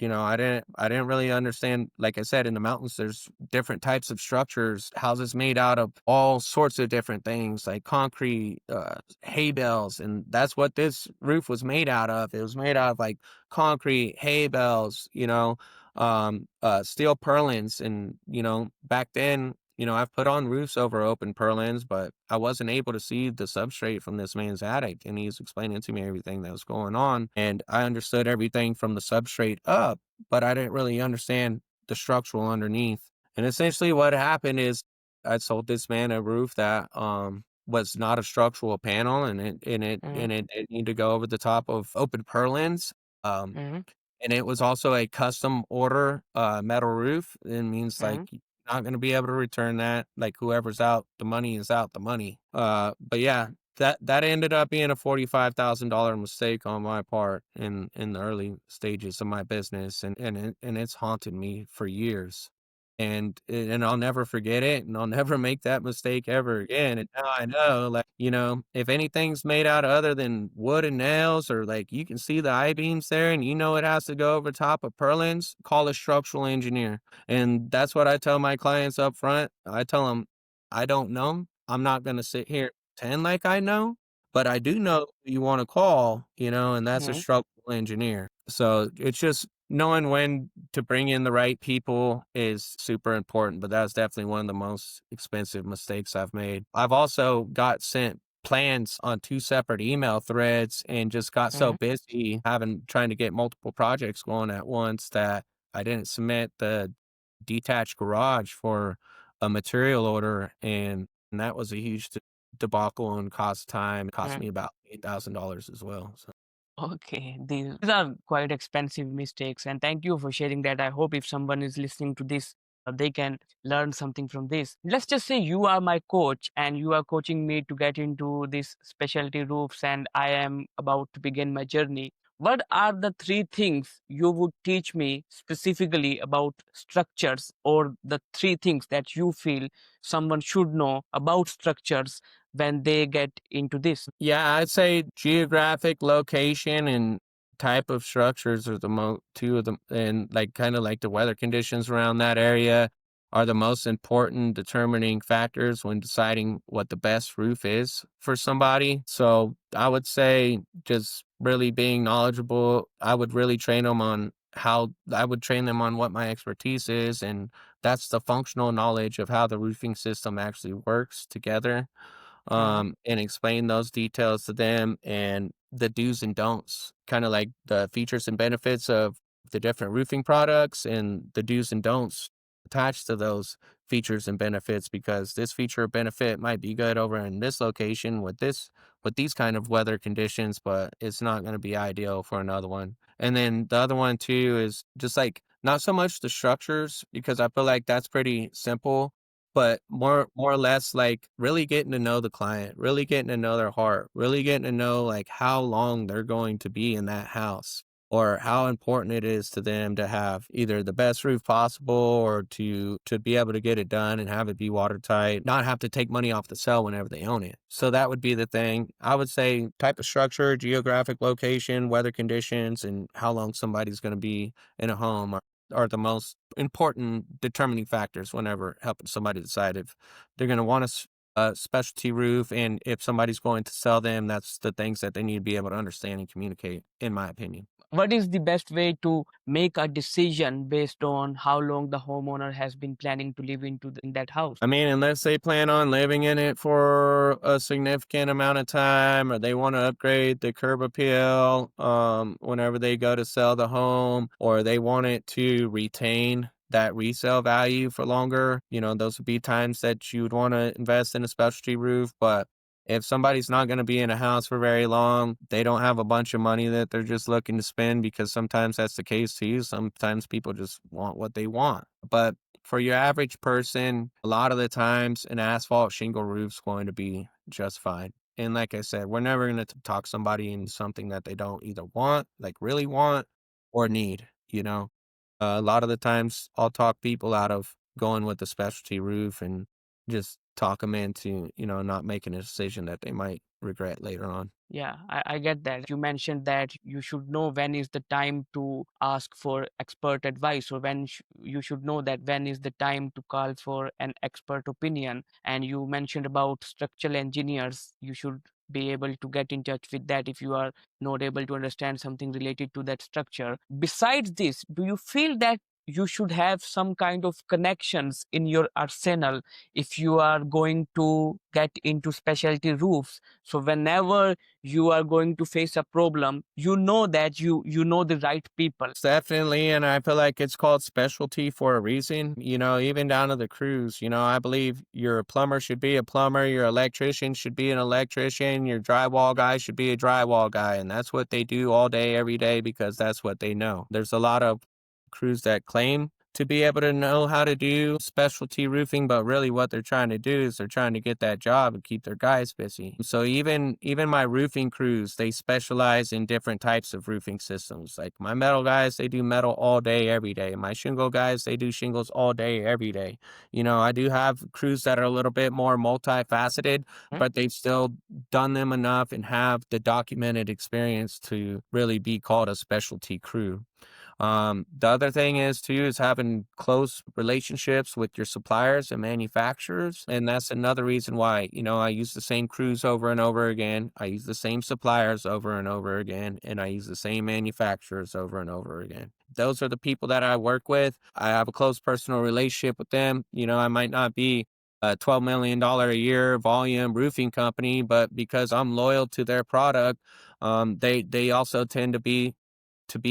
I didn't really understand. Like I said, in the mountains, there's different types of structures, houses made out of all sorts of different things, like concrete, hay bales. And that's what this roof was made out of. It was made out of like concrete, hay bales, steel purlins. And, back then, I've put on roofs over open purlins, but I wasn't able to see the substrate from this man's attic. And he's explaining to me everything that was going on. And I understood everything from the substrate up, but I didn't really understand the structural underneath. And essentially what happened is I sold this man a roof that was not a structural panel, and it needed to go over the top of open purlins. Um Mhm, and it was also a custom order, metal roof. It means, like, mhm, you're not gonna be able to return that, like, whoever's out the money is out the money. But yeah, that ended up being a $45,000 mistake on my part in the early stages of my business, and it's haunted me for years. And I'll never forget it, and I'll never make that mistake ever again. And now I know, like, if anything's made out of other than wood and nails, or like you can see the I-beams there and it has to go over top of purlins, call a structural engineer. And that's what I tell my clients up front. I tell them, I don't know. I'm not going to sit here and pretend like I know, but I do know who you want to call, and that's a mhm. structural engineer. So it's just knowing when to bring in the right people is super important, but that's definitely one of the most expensive mistakes I've made. I've also got sent plans on two separate email threads and just got so Mhm. busy trying to get multiple projects going at once that I didn't submit the detached garage for a material order, and that was a huge debacle and cost time. It cost Mhm. me about $8,000 as well. So. Okay, these are quite expensive mistakes, and thank you for sharing that. I hope if someone is listening to this, they can learn something from this. Let's just say you are my coach and you are coaching me to get into this specialty roofs, and I am about to begin my journey. What are the three things you would teach me specifically about structures, or the three things that you feel someone should know about structures when they get into this? Yeah, I'd say geographic location and type of structures are two of them, and like kind of like the weather conditions around that area are the most important determining factors when deciding what the best roof is for somebody. So I would say just really being knowledgeable. I would train them on what my expertise is, and that's the functional knowledge of how the roofing system actually works together, Mhm, and explain those details to them and the do's and don'ts, kind of like the features and benefits of the different roofing products and the do's and don'ts attached to those features and benefits, because this feature or benefit might be good over in this location with these kind of weather conditions, but it's not going to be ideal for another one. And then the other one too is just like not so much the structures, because I feel like that's pretty simple, but more or less like really getting to know the client, really getting to know their heart, really getting to know like how long they're going to be in that house or how important it is to them to have either the best roof possible or to be able to get it done and have it be watertight, not have to take money off the sale whenever they own it. So that would be the thing. I would say type of structure, geographic location, weather conditions, and how long somebody's going to be in a home are the most important determining factors whenever helping somebody decide if they're going to want a specialty roof, and if somebody's going to sell them, that's the things that they need to be able to understand and communicate, in my opinion. What is the best way to make a decision based on how long the homeowner has been planning to live in that house? I mean, unless they plan on living in it for a significant amount of time, or they want to upgrade the curb appeal, whenever they go to sell the home, or they want it to retain that resale value for longer, those would be times that you would want to invest in a specialty roof. But if somebody's not going to be in a house for very long, they don't have a bunch of money that they're just looking to spend, because sometimes that's the case too. Sometimes people just want what they want. But for your average person, a lot of the times an asphalt shingle roof's going to be just fine. And like I said, we're never going to talk somebody into something that they don't either want, like really want, or need. A lot of the times I'll talk people out of going with the specialty roof and just talk them into, not making a decision that they might regret later on. Yeah, I get that. You mentioned that you should know when is the time to ask for expert advice, or you should know that when is the time to call for an expert opinion. And you mentioned about structural engineers. You should be able to get in touch with that if you are not able to understand something related to that structure. Besides this, do you feel that you should have some kind of connections in your arsenal if you are going to get into specialty roofs? So whenever you are going to face a problem, you know that you know the right people. Definitely, and I feel like it's called specialty for a reason. Even down to the crews. I believe your plumber should be a plumber, your electrician should be an electrician, your drywall guy should be a drywall guy, and that's what they do all day, every day, because that's what they know. There's a lot of crews that claim to be able to know how to do specialty roofing, but really what they're trying to do is they're trying to get that job and keep their guys busy. So even my roofing crews, they specialize in different types of roofing systems. Like my metal guys, they do metal all day, every day. My shingle guys, they do shingles all day, every day. I do have crews that are a little bit more multifaceted, but they've still done them enough and have the documented experience to really be called a specialty crew. The other thing is having close relationships with your suppliers and manufacturers. And that's another reason why, I use the same crews over and over again. I use the same suppliers over and over again. And I use the same manufacturers over and over again. Those are the people that I work with. I have a close personal relationship with them. I might not be a $12 million a year volume roofing company, but because I'm loyal to their product, they also tend to be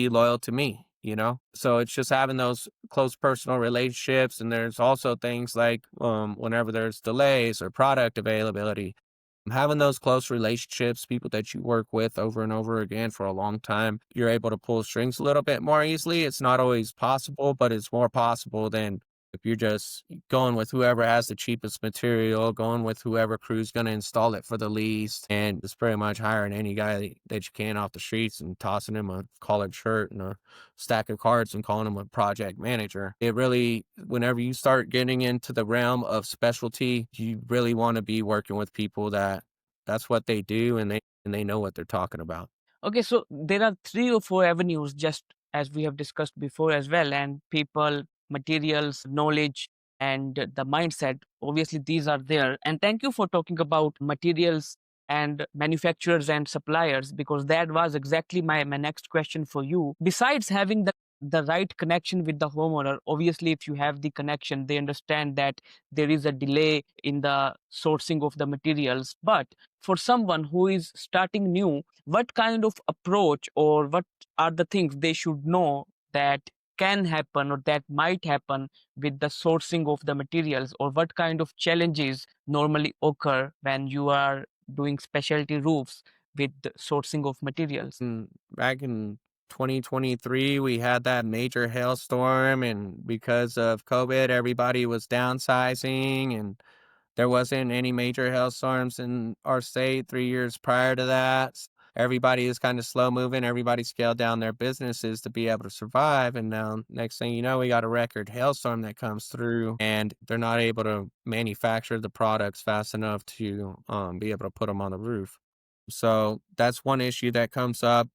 loyal to me. So it's just having those close personal relationships. And there's also things like whenever there's delays or product availability, having those close relationships, people that you work with over and over again for a long time, you're able to pull strings a little bit more easily. It's not always possible, but it's more possible than if you're just going with whoever has the cheapest material, going with whoever crew's going to install it for the least, and it's pretty much hiring any guy that you can off the streets and tossing him a collared shirt and a stack of cards and calling him a project manager. It really, whenever you start getting into the realm of specialty, you really want to be working with people that's what they do, and they know what they're talking about. Okay, so there are 3 or 4 avenues, just as we have discussed before as well, and people, materials, knowledge, and the mindset. Obviously, these are there. And thank you for talking about materials and manufacturers and suppliers, because that was exactly my next question for you. Besides having the right connection with the homeowner, obviously, if you have the connection, they understand that there is a delay in the sourcing of the materials. But for someone who is starting new, what kind of approach, or what are the things they should know that can happen or that might happen with the sourcing of the materials, or what kind of challenges normally occur when you are doing specialty roofs with the sourcing of materials? Back in 2023, we had that major hailstorm, and because of COVID, everybody was downsizing, and there wasn't any major hailstorms in our state 3 years prior to that. Everybody is kind of slow moving. Everybody scaled down their businesses to be able to survive. And now, next thing you know, we got a record hailstorm that comes through, and they're not able to manufacture the products fast enough to be able to put them on the roof. So that's one issue that comes up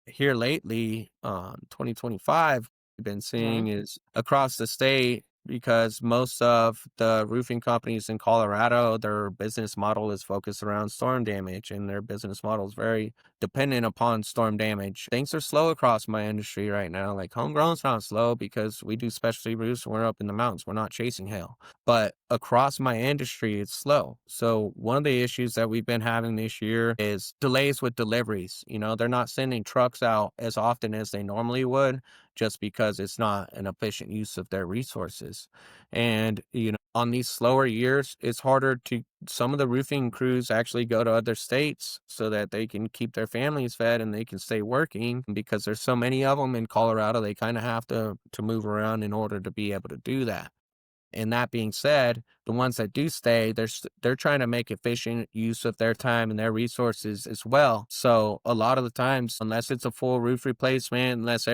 here lately, 2025, we've been seeing is across the state because most of the roofing companies in Colorado, their business model is focused around storm damage, and their business model is very dependent upon storm damage. Things are slow across my industry right now. Like homegrown's not slow because we do specialty roofs and we're up in the mountains. We're not chasing hail. But across my industry, it's slow. So one of the issues that we've been having this year is delays with deliveries. They're not sending trucks out as often as they normally would just because it's not an efficient use of their resources. And, on these slower years, it's harder to, some of the roofing crews actually go to other states so that they can keep their families fed and they can stay working because there's so many of them in Colorado, they kind of have to move around in order to be able to do that. And that being said, the ones that do stay, they're trying to make efficient use of their time and their resources as well. So a lot of the times, unless it's a full roof replacement, unless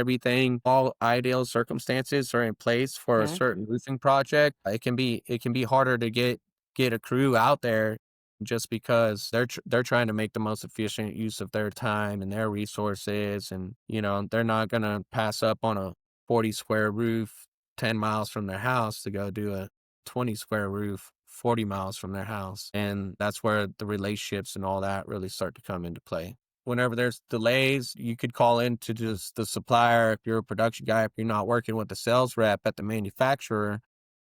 all ideal circumstances are in place for a certain roofing project, it can be harder to get a crew out there just because they're trying to make the most efficient use of their time and their resources, and they're not gonna pass up on a 40 square roof 10 miles from their house to go do a 20 square roof 40 miles from their house. And that's where the relationships and all that really start to come into play. Whenever there's delays, you could call into just the supplier if you're a production guy, if you're not working with the sales rep at the manufacturer,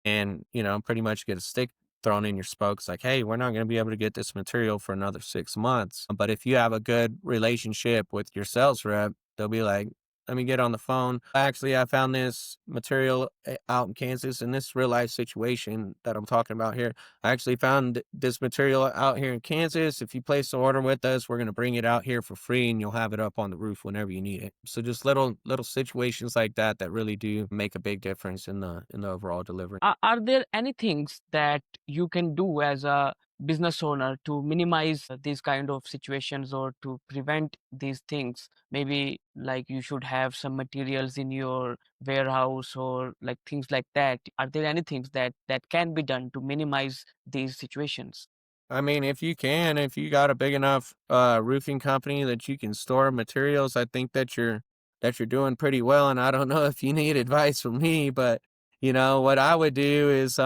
and pretty much get a stick thrown in your spokes like, hey, we're not going to be able to get this material for another 6 months. But if you have a good relationship with your sales rep, they'll be like, let me get on the phone. Actually, I found this material out in Kansas in this real life situation that I'm talking about here. I actually found this material out here in Kansas. If you place the order with us, we're going to bring it out here for free and you'll have it up on the roof whenever you need it. So just little situations like that that really do make a big difference in the overall delivery. Are there any things that you can do as a business owner to minimize these kind of situations or to prevent these things? Maybe like you should have some materials in your warehouse or like things like that. Are there any things that can be done to minimize these situations? I mean, if you got a big enough roofing company that you can store materials, I think that you're doing pretty well. And I don't know if you need advice from me, but what I would do is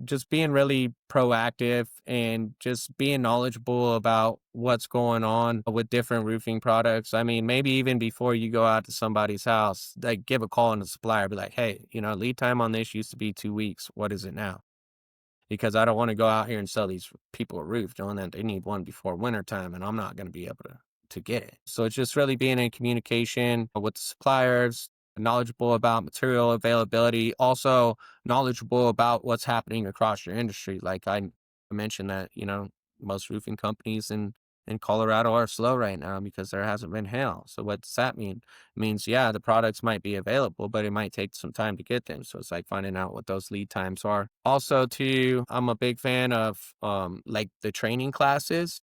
just being really proactive and just being knowledgeable about what's going on with different roofing products. I mean, maybe even before you go out to somebody's house, like give a call on the supplier, be like, hey, lead time on this used to be 2 weeks. What is it now? Because I don't want to go out here and sell these people a roof knowing that they need one before wintertime and I'm not going to be able to get it. So it's just really being in communication with the suppliers, knowledgeable about material availability, also knowledgeable about what's happening across your industry. Like I mentioned that, most roofing companies in Colorado are slow right now because there hasn't been hail. So what does that mean? It means, yeah, the products might be available, but it might take some time to get them. So it's like finding out what those lead times are. Also, too, I'm a big fan of like the training classes.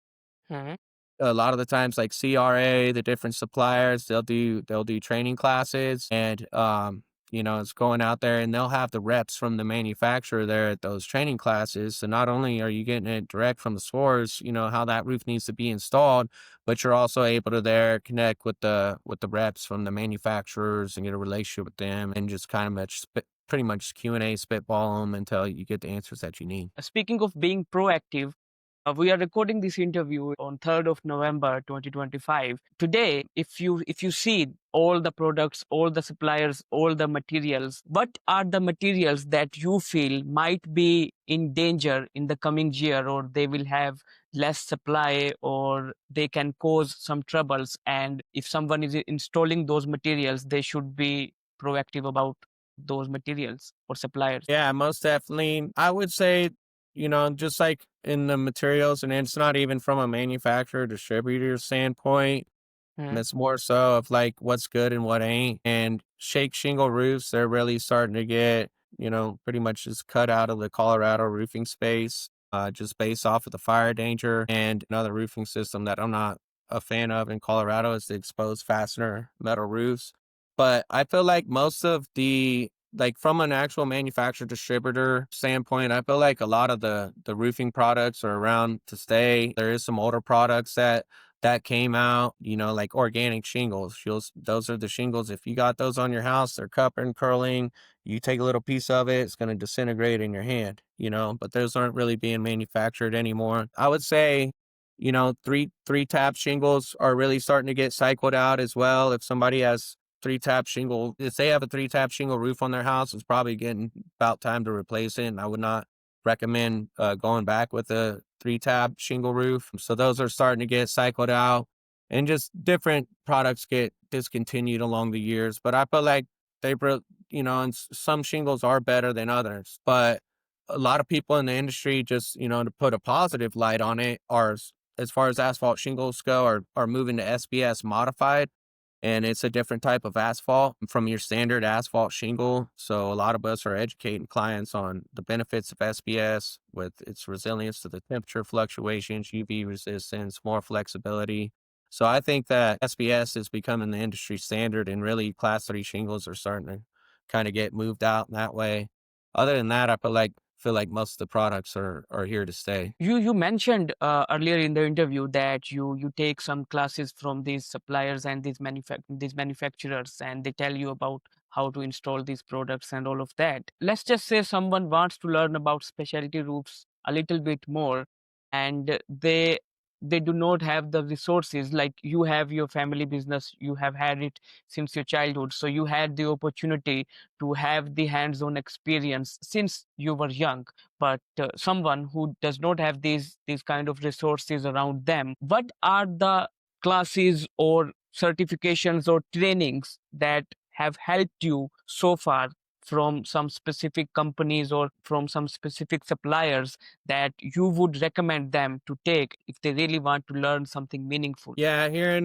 Mhm. A lot of the times, like CRA, the different suppliers, they'll do training classes, and it's going out there and they'll have the reps from the manufacturer there at those training classes. So not only are you getting it direct from the source, how that roof needs to be installed, but you're also able to there connect with the reps from the manufacturers and get a relationship with them and just kind of pretty much Q&A spitball them until you get the answers that you need. Speaking of being proactive, we are recording this interview on 3rd of November 2025. Today, if you see all the products, all the suppliers, all the materials, what are the materials that you feel might be in danger in the coming year, or they will have less supply, or they can cause some troubles? And if someone is installing those materials, they should be proactive about those materials or suppliers. Yeah, most definitely. I would say, just like in the materials, and it's not even from a manufacturer distributor standpoint, And it's more so of like what's good and what ain't. And shake shingle roofs, they're really starting to get, pretty much just cut out of the Colorado roofing space, just based off of the fire danger. And another roofing system that I'm not a fan of in Colorado is the exposed fastener metal roofs. But I feel like most of like from an actual manufacturer distributor standpoint, I feel like a lot of the roofing products are around to stay. There is some older products that came out, like organic shingles. Those are the shingles. If you got those on your house, they're cupping and curling. You take a little piece of it, it's going to disintegrate in your hand, but those aren't really being manufactured anymore. I would say, three tap shingles are really starting to get cycled out as well. If somebody has if they have a three tap shingle roof on their house, it's probably getting about time to replace it. And I would not recommend going back with a three tab shingle roof. So those are starting to get cycled out, and just different products get discontinued along the years. But I feel like and some shingles are better than others. But a lot of people in the industry, just, to put a positive light on it, are, as far as asphalt shingles go, are moving to SBS modified, and it's a different type of asphalt from your standard asphalt shingle. So a lot of us are educating clients on the benefits of SBS with its resilience to the temperature fluctuations, UV resistance, more flexibility. So I think that SBS is becoming the industry standard, and really class 3 shingles are starting to kind of get moved out in that way. Other than that, I feel like most of the products are here to stay. You mentioned earlier in the interview that you take some classes from these suppliers and these manufacturers, and they tell you about how to install these products and all of that. Let's just say someone wants to learn about specialty roofs a little bit more, and they do not have the resources. Like, you have your family business, you have had it since your childhood, so you had the opportunity to have the hands-on experience since you were young. But someone who does not have these kind of resources around them, what are the classes or certifications or trainings that have helped you so far from some specific companies or from some specific suppliers that you would recommend them to take if they really want to learn something meaningful? Yeah, here in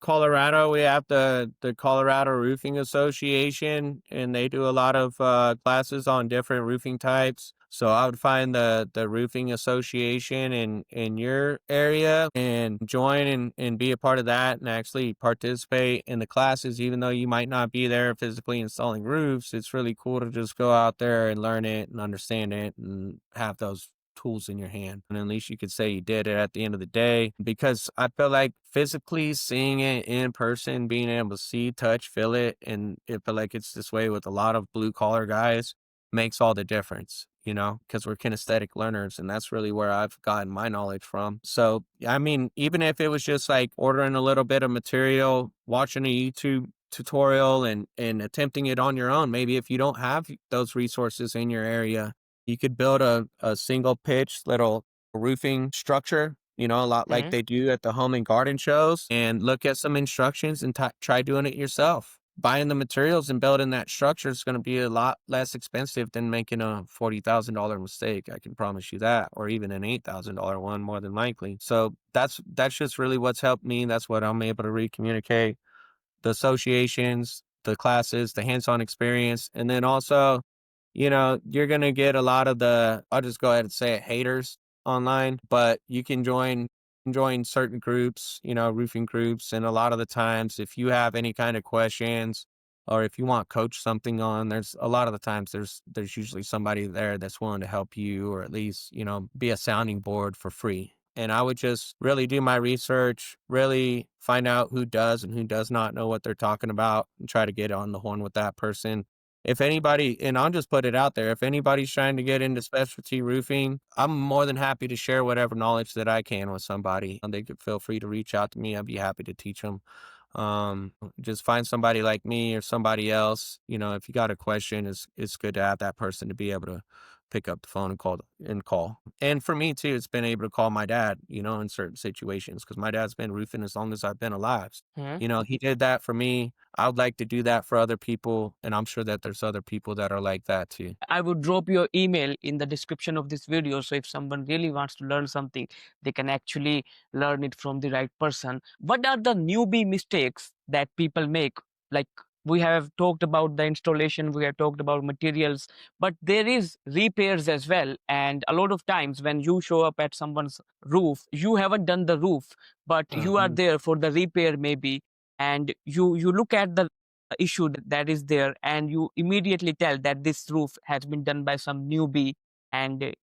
Colorado, we have the Colorado Roofing Association, and they do a lot of classes on different roofing types. So I would find the roofing association in your area and join and be a part of that, and actually participate in the classes. Even though you might not be there physically installing roofs, it's really cool to just go out there and learn it and understand it and have those tools in your hand. And at least you could say you did it at the end of the day, because I feel like physically seeing it in person, being able to see, touch, feel it, and I feel like it's this way with a lot of blue collar guys, makes all the difference, because we're kinesthetic learners, and that's really where I've gotten my knowledge from. So, I mean, even if it was just like ordering a little bit of material, watching a YouTube tutorial and attempting it on your own, maybe if you don't have those resources in your area, you could build a single pitch little roofing structure, a lot like Mhm. they do at the home and garden shows, and look at some instructions and try doing it yourself. Buying the materials and building that structure is going to be a lot less expensive than making a $40,000 mistake. I can promise you that, or even an $8,000 one, more than likely. So that's just really what's helped me. That's what I'm able to recommunicate: the associations, the classes, the hands-on experience, and then also, you're going to get a lot of I'll just go ahead and say it, haters online, but you can join certain groups, roofing groups. And a lot of the times, if you have any kind of questions, or if you want coach something on, there's a lot of the times there's usually somebody there that's willing to help you, or at least, be a sounding board for free. And I would just really do my research, really find out who does and who does not know what they're talking about, and try to get on the horn with that person. If anybody, and I'll just put it out there, if anybody's trying to get into specialty roofing, I'm more than happy to share whatever knowledge that I can with somebody. And they could feel free to reach out to me. I'd be happy to teach them. Just find somebody like me or somebody else. If you got a question, it's good to have that person to be able pick up the phone and call. And for me too, it's been able to call my dad, in certain situations because my dad's been roofing as long as I've been alive. He did that for me. I would like to do that for other people, and I'm sure that there's other people that are like that too. I would drop your email in the description of this video. So if someone really wants to learn something, they can actually learn it from the right person. What are the newbie mistakes that people make? Like, we have talked about the installation, we have talked about materials, but there is repairs as well. And a lot of times when you show up at someone's roof, you haven't done the roof, but you are Mhm. there for the repair maybe. And you look at the issue that is there, and you immediately tell that this roof has been done by some newbie, and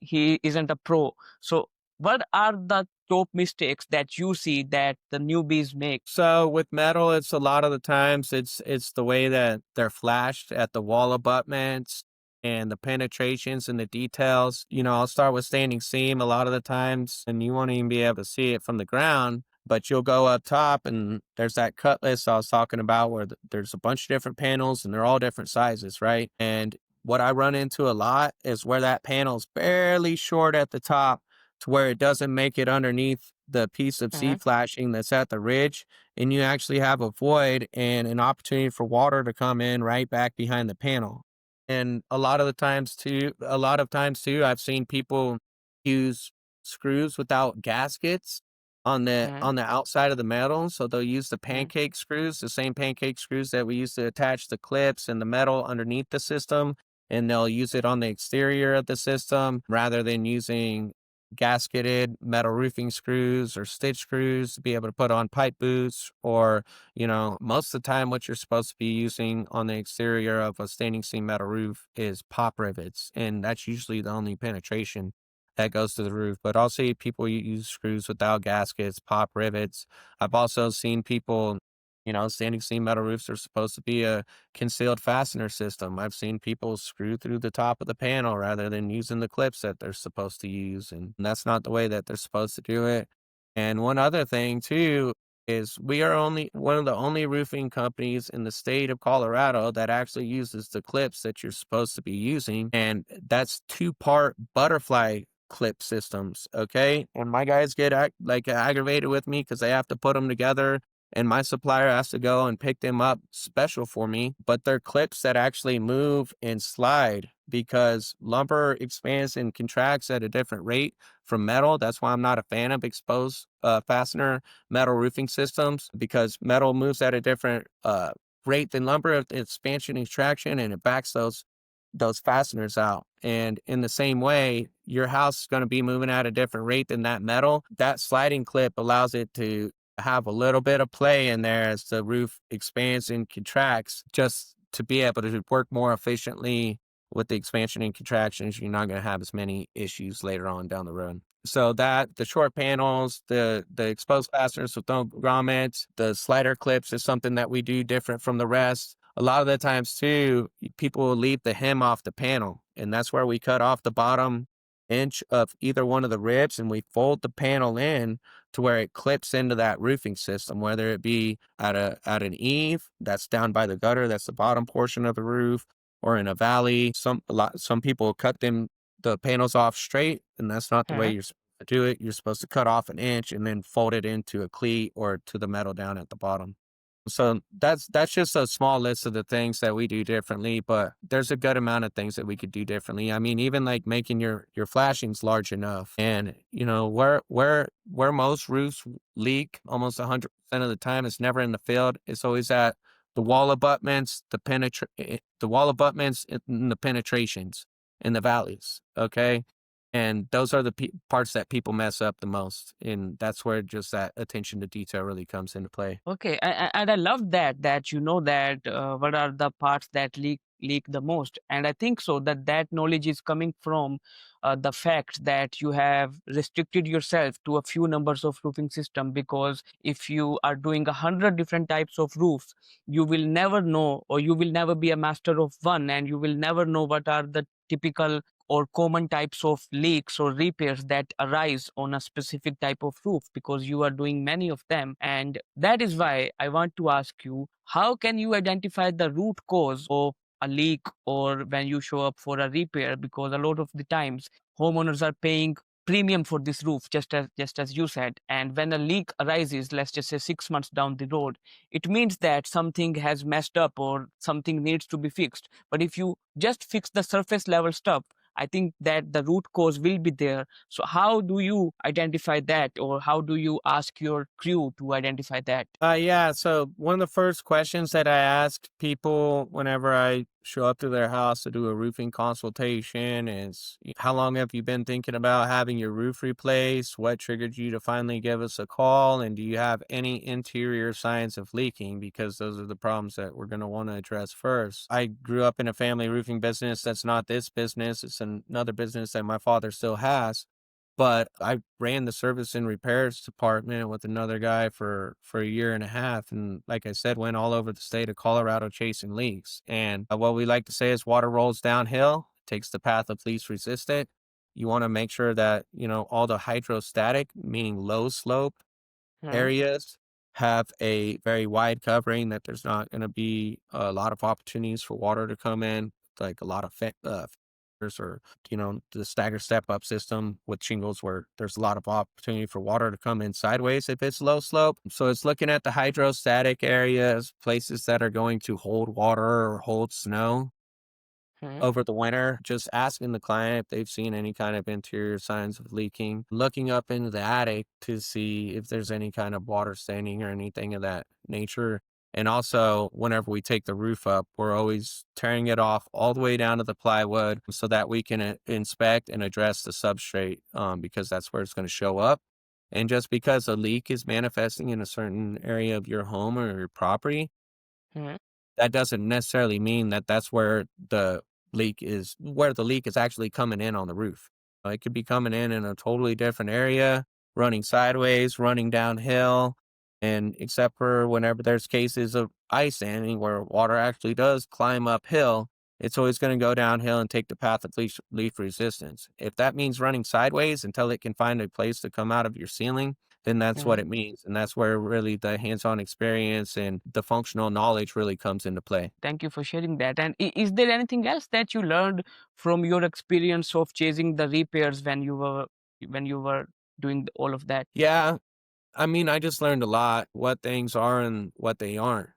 he isn't a pro. So what are the top mistakes that you see that the newbies make? So with metal, it's a lot of the times it's the way that they're flashed at the wall abutments and the penetrations and the details. I'll start with standing seam a lot of the times, and you won't even be able to see it from the ground, but you'll go up top and there's that cut list I was talking about where there's a bunch of different panels and they're all different sizes, right? And what I run into a lot is where that panel's barely short at the top to where it doesn't make it underneath the piece of Mhm. seed flashing that's at the ridge, and you actually have a void and an opportunity for water to come in right back behind the panel. And a lot of times too, I've seen people use screws without gaskets Mhm. on the outside of the metal. So they'll use the Mhm. pancake screws, the same pancake screws that we use to attach the clips and the metal underneath the system, and they'll use it on the exterior of the system rather than using gasketed metal roofing screws or stitch screws to be able to put on pipe boots, or most of the time what you're supposed to be using on the exterior of a standing seam metal roof is pop rivets, and that's usually the only penetration that goes to the roof. But I'll see people use screws without gaskets, pop rivets. I've also seen people, standing seam metal roofs are supposed to be a concealed fastener system. I've seen people screw through the top of the panel rather than using the clips that they're supposed to use, and that's not the way that they're supposed to do it. And one other thing too is we are only one of the only roofing companies in the state of Colorado that actually uses the clips that you're supposed to be using, and that's two-part butterfly clip systems. Okay, and my guys get aggravated with me because they have to put them together, and my supplier has to go and pick them up special for me. But they're clips that actually move and slide because lumber expands and contracts at a different rate from metal. That's why I'm not a fan of exposed fastener metal roofing systems, because metal moves at a different rate than lumber of expansion and contraction, and it backs those fasteners out. And in the same way, your house is going to be moving at a different rate than that metal. That sliding clip allows it to have a little bit of play in there as the roof expands and contracts, just to be able to work more efficiently with the expansion and contractions. You're not going to have as many issues later on down the road. So that the short panels, the exposed fasteners with no grommets, the slider clips is something that we do different from the rest. A lot of the times too, people will leave the hem off the panel, and that's where we cut off the bottom inch of either one of the ribs and we fold the panel in to where it clips into that roofing system, whether it be at an eave that's down by the gutter, that's the bottom portion of the roof, or in a valley. Some people cut the panels off straight, and that's not the way Mhm. you're supposed to do it. You're supposed to cut off an inch and then fold it into a cleat or to the metal down at the bottom. So that's just a small list of the things that we do differently, but there's a good amount of things that we could do differently. I mean, even like making your flashings large enough, and where most roofs leak almost 100% of the time, it's never in the field. It's always at the wall abutments, the wall abutments, and the penetrations in the valleys. Okay. And those are the parts that people mess up the most. And that's where just that attention to detail really comes into play. Okay, and I love that you know that what are the parts that leak the most, and I think so that knowledge is coming from the fact that you have restricted yourself to a few numbers of roofing system. Because if you are doing 100 different types of roofs, you will never know, or you will never be a master of one, and you will never know what are the typical or common types of leaks or repairs that arise on a specific type of roof, because you are doing many of them. And that is why I want to ask you, how can you identify the root cause of a leak or when you show up for a repair, because a lot of the times homeowners are paying premium for this roof, just as you said. And when a leak arises, let's just say 6 months down the road, it means that something has messed up or something needs to be fixed. But if you just fix the surface level stuff, I think that the root cause will be there. So how do you identify that, or how do you ask your crew to identify that? Yeah. So one of the first questions that I ask people whenever I show up to their house to do a roofing consultation is, how long have you been thinking about having your roof replaced? What triggered you to finally give us a call? And do you have any interior signs of leaking? Because those are the problems that we're going to want to address first. I grew up in a family roofing business. That's not this business. It's another business that my father still has. But I ran the service and repairs department with another guy for a year and a half, and like I said, went all over the state of Colorado chasing leaks. And what we like to say is water rolls downhill, takes the path of least resistant. You want to make sure that, all the hydrostatic, meaning low slope Hmm. areas, have a very wide covering, that there's not going to be a lot of opportunities for water to come in, like a lot of or the stagger step up system with shingles, where there's a lot of opportunity for water to come in sideways if it's low slope. So it's looking at the hydrostatic areas, places that are going to hold water or hold snow Hmm. over the winter, just asking the client if they've seen any kind of interior signs of leaking, looking up into the attic to see if there's any kind of water standing or anything of that nature. And also, whenever we take the roof up, we're always tearing it off all the way down to the plywood so that we can inspect and address the substrate, because that's where it's going to show up. And just because a leak is manifesting in a certain area of your home or your property, Hmm. that doesn't necessarily mean that that's where the leak is actually coming in on the roof. It could be coming in a totally different area, running sideways, running downhill, and except for whenever there's cases of ice standing where water actually does climb uphill, it's always going to go downhill and take the path of least resistance. If that means running sideways until it can find a place to come out of your ceiling, then that's what Hmm. it means. And that's where really the hands-on experience and the functional knowledge really comes into play. Thank you for sharing that. And is there anything else that you learned from your experience of chasing the repairs when you were doing all of that? Yeah, I mean, I just learned a lot what things are and what they aren't,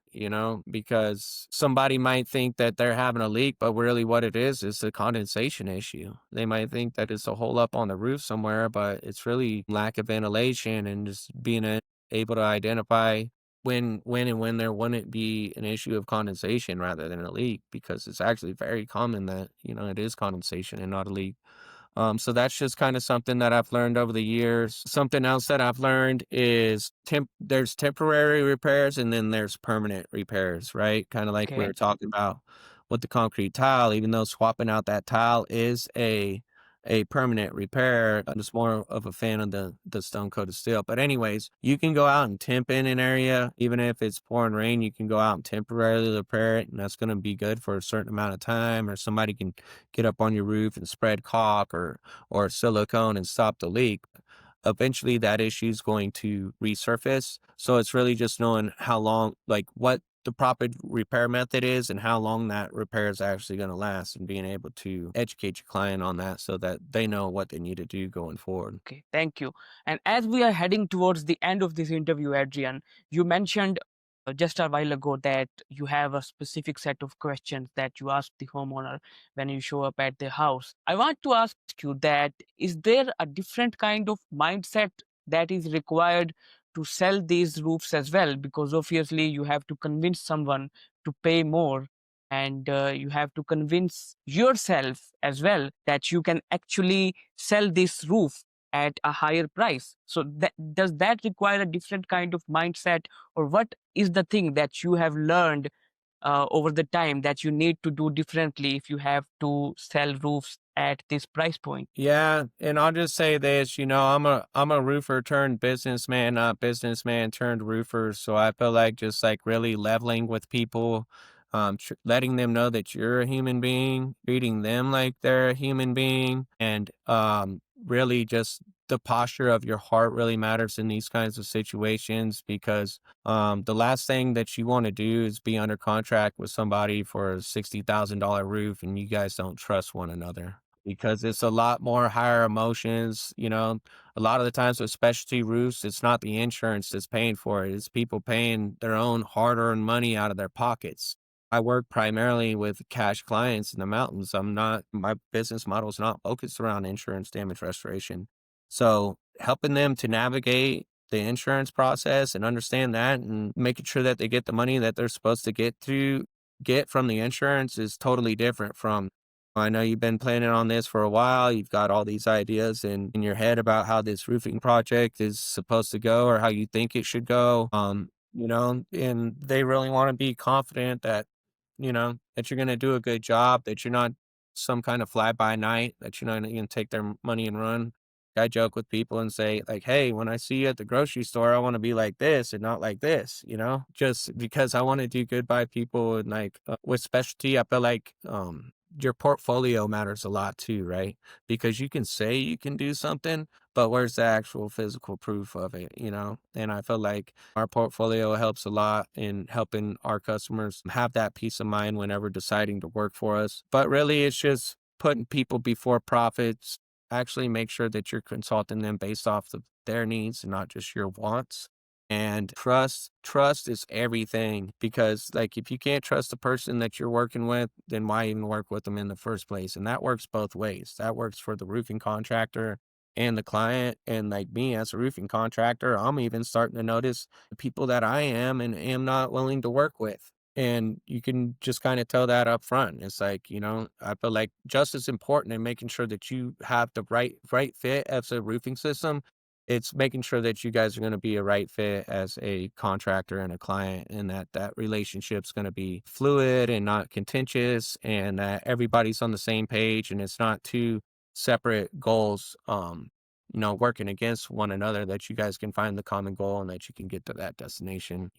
because somebody might think that they're having a leak, but really what it is a condensation issue. They might think that it's a hole up on the roof somewhere, but it's really lack of ventilation and just being able to identify when there wouldn't be an issue of condensation rather than a leak, because it's actually very common that, it is condensation and not a leak. So that's just kind of something that I've learned over the years. Something else that I've learned is there's temporary repairs and then there's permanent repairs, right? Kind of like we Okay. were talking about with the concrete tile, even though swapping out that tile is a permanent repair. I'm just more of a fan of the stone coated steel. But anyways, you can go out and temp in an area, even if it's pouring rain, you can go out and temporarily repair it, and that's going to be good for a certain amount of time. Or somebody can get up on your roof and spread caulk or silicone and stop the leak. Eventually that issue is going to resurface. So it's really just knowing how long, like what the proper repair method is and how long that repair is actually going to last, and being able to educate your client on that so that they know what they need to do going forward. Okay, thank you. And as we are heading towards the end of this interview, Adrian, you mentioned just a while ago that you have a specific set of questions that you ask the homeowner when you show up at their house. I want to ask you that, is there a different kind of mindset that is required to sell these roofs as well? Because obviously you have to convince someone to pay more, and you have to convince yourself as well that you can actually sell this roof at a higher price. So does that require a different kind of mindset, or what is the thing that you have learned over the time that you need to do differently if you have to sell roofs at this price point? Yeah, and I'll just say this, I'm a roofer turned businessman, not businessman turned roofer. So I feel like just like really leveling with people, letting them know that you're a human being, treating them like they're a human being, and really just the posture of your heart really matters in these kinds of situations because the last thing that you want to do is be under contract with somebody for a $60,000 roof and you guys don't trust one another because it's a lot more higher emotions. A lot of the times with specialty roofs, it's not the insurance that's paying for it. It's people paying their own hard-earned money out of their pockets. I work primarily with cash clients in the mountains. My business model is not focused around insurance damage restoration. So helping them to navigate the insurance process and understand that and making sure that they get the money that they're supposed to get from the insurance is totally different from, I know you've been planning on this for a while. You've got all these ideas in your head about how this roofing project is supposed to go or how you think it should go. And they really want to be confident that you're going to do a good job, that you're not some kind of fly by night, that you're not going to take their money and run. I joke with people and say, like, hey, when I see you at the grocery store, I want to be like this and not like this, just because I want to do good by people. And with specialty, I feel like your portfolio matters a lot too, right? Because you can say you can do something, but where's the actual physical proof of it? And I feel like our portfolio helps a lot in helping our customers have that peace of mind whenever deciding to work for us. But really, it's just putting people before profits. Actually make sure that you're consulting them based off of their needs and not just your wants. And trust is everything because like if you can't trust the person that you're working with, then why even work with them in the first place? And that works both ways. That works for the roofing contractor and the client. And like me as a roofing contractor, I'm even starting to notice the people that I am and am not willing to work with. And you can just kind of tell that up front. It's like, I feel like just as important in making sure that you have the right fit as a roofing system, it's making sure that you guys are going to be a right fit as a contractor and a client, and that relationship's going to be fluid and not contentious, and that everybody's on the same page and it's not two separate goals working against one another, that you guys can find the common goal and that you can get to that destination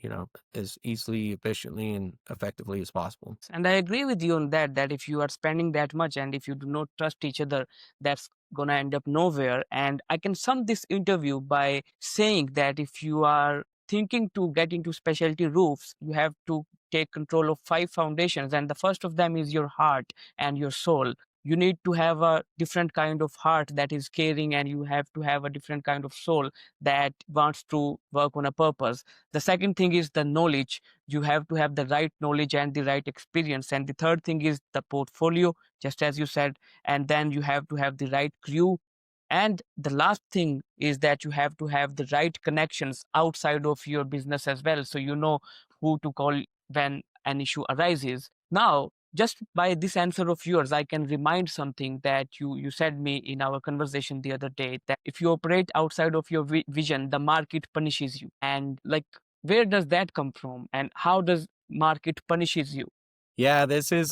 as easily, efficiently, and effectively as possible. And I agree with you on that if you are spending that much and if you do not trust each other, that's gonna end up nowhere. And I can sum this interview by saying that if you are thinking to get into specialty roofs, you have to take control of 5 foundations. And the first of them is your heart and your soul. You need to have a different kind of heart that is caring, and you have to have a different kind of soul that wants to work on a purpose. The second thing is the knowledge. You have to have the right knowledge and the right experience. And the third thing is the portfolio, just as you said. And then you have to have the right crew. And the last thing is that you have to have the right connections outside of your business as well. So you know who to call when an issue arises. Now, just by this answer of yours, I can remind something that you said me in our conversation the other day, that if you operate outside of your vision, the market punishes you. And like, where does that come from, and how does market punishes you? Yeah, this is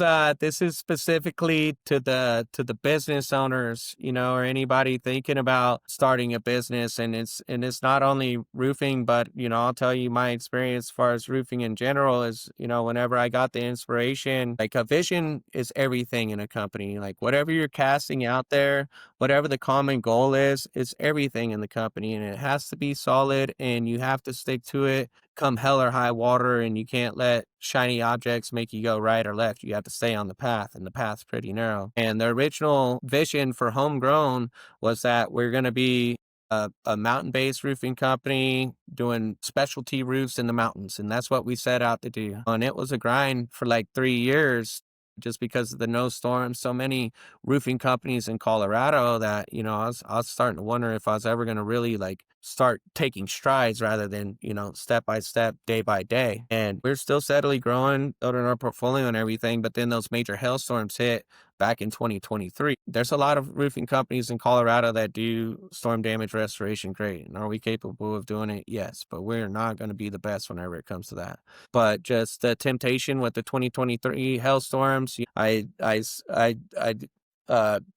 specifically to the business owners, or anybody thinking about starting a business, and it's not only roofing, but I'll tell you my experience as far as roofing in general is, whenever I got the inspiration, like a vision is everything in a company. Like whatever you're casting out there, whatever the common goal is, it's everything in the company, and it has to be solid and you have to stick to it come hell or high water, and you can't let shiny objects make you go right or left. You have to stay on the path, and the path's pretty narrow. And the original vision for Homegrown was that we're going to be a mountain-based roofing company doing specialty roofs in the mountains, and that's what we set out to do. And it was a grind for like 3 years just because of the no storm. So many roofing companies in Colorado that, I was starting to wonder if I was ever going to really like start taking strides rather than, step by step, day by day. And we're still steadily growing, building our portfolio and everything. But then those major hailstorms hit back in 2023. There's a lot of roofing companies in Colorado that do storm damage restoration great. And are we capable of doing it? Yes, but we're not going to be the best whenever it comes to that. But just the temptation with the 2023 hailstorms, I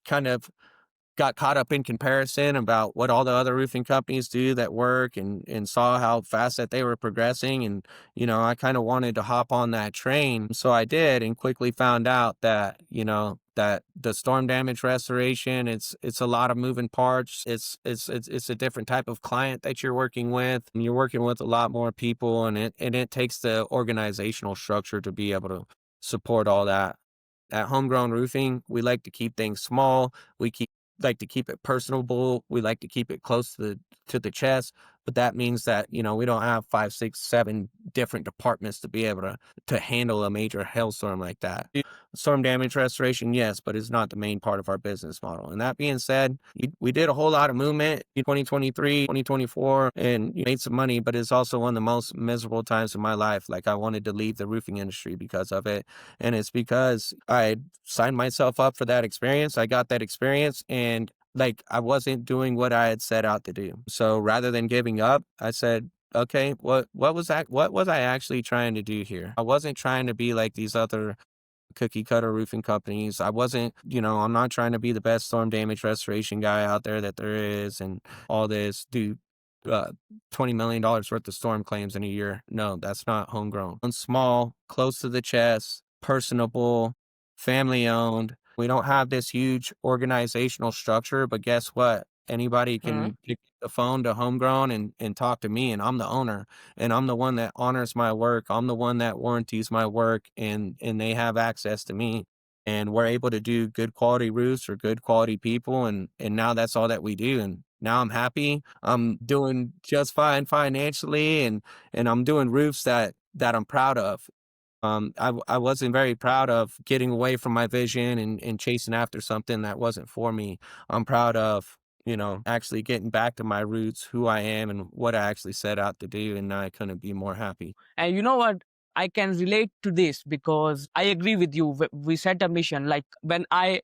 kind of got caught up in comparison about what all the other roofing companies do that work, and saw how fast that they were progressing. And, I kind of wanted to hop on that train. So I did, and quickly found out that, that the storm damage restoration, it's a lot of moving parts. It's a different type of client that you're working with. And you're working with a lot more people, and it takes the organizational structure to be able to support all that. At Homegrown Roofing, we like to keep things small. Like to keep it personable. We like to keep it close to the chest. But that means that, we don't have 5, 6, 7 different departments to be able to handle a major hailstorm like that. Storm damage restoration, yes, but it's not the main part of our business model. And that being said, we did a whole lot of movement in 2023, 2024, and made some money, but it's also one of the most miserable times of my life. Like, I wanted to leave the roofing industry because of it. And it's because I signed myself up for that experience. I got that experience, and like, I wasn't doing what I had set out to do. So rather than giving up, I said, okay, what was that? What was I actually trying to do here? I wasn't trying to be like these other cookie cutter roofing companies. I wasn't, I'm not trying to be the best storm damage restoration guy out there that there is, and all this, do $20 million worth of storm claims in a year. No, that's not Homegrown. I'm small, close to the chest, personable, family owned. We don't have this huge organizational structure, but guess what? Anybody can pick the phone to Homegrown and talk to me, and I'm the owner, and I'm the one that honors my work. I'm the one that warranties my work, and they have access to me, and we're able to do good quality roofs for good quality people. And now that's all that we do. And now I'm happy. I'm doing just fine financially, and I'm doing roofs that I'm proud of. I wasn't very proud of getting away from my vision and chasing after something that wasn't for me. I'm proud of, actually getting back to my roots, who I am, and what I actually set out to do. And I couldn't be more happy. And you know what? I can relate to this because I agree with you. We set a mission. Like when I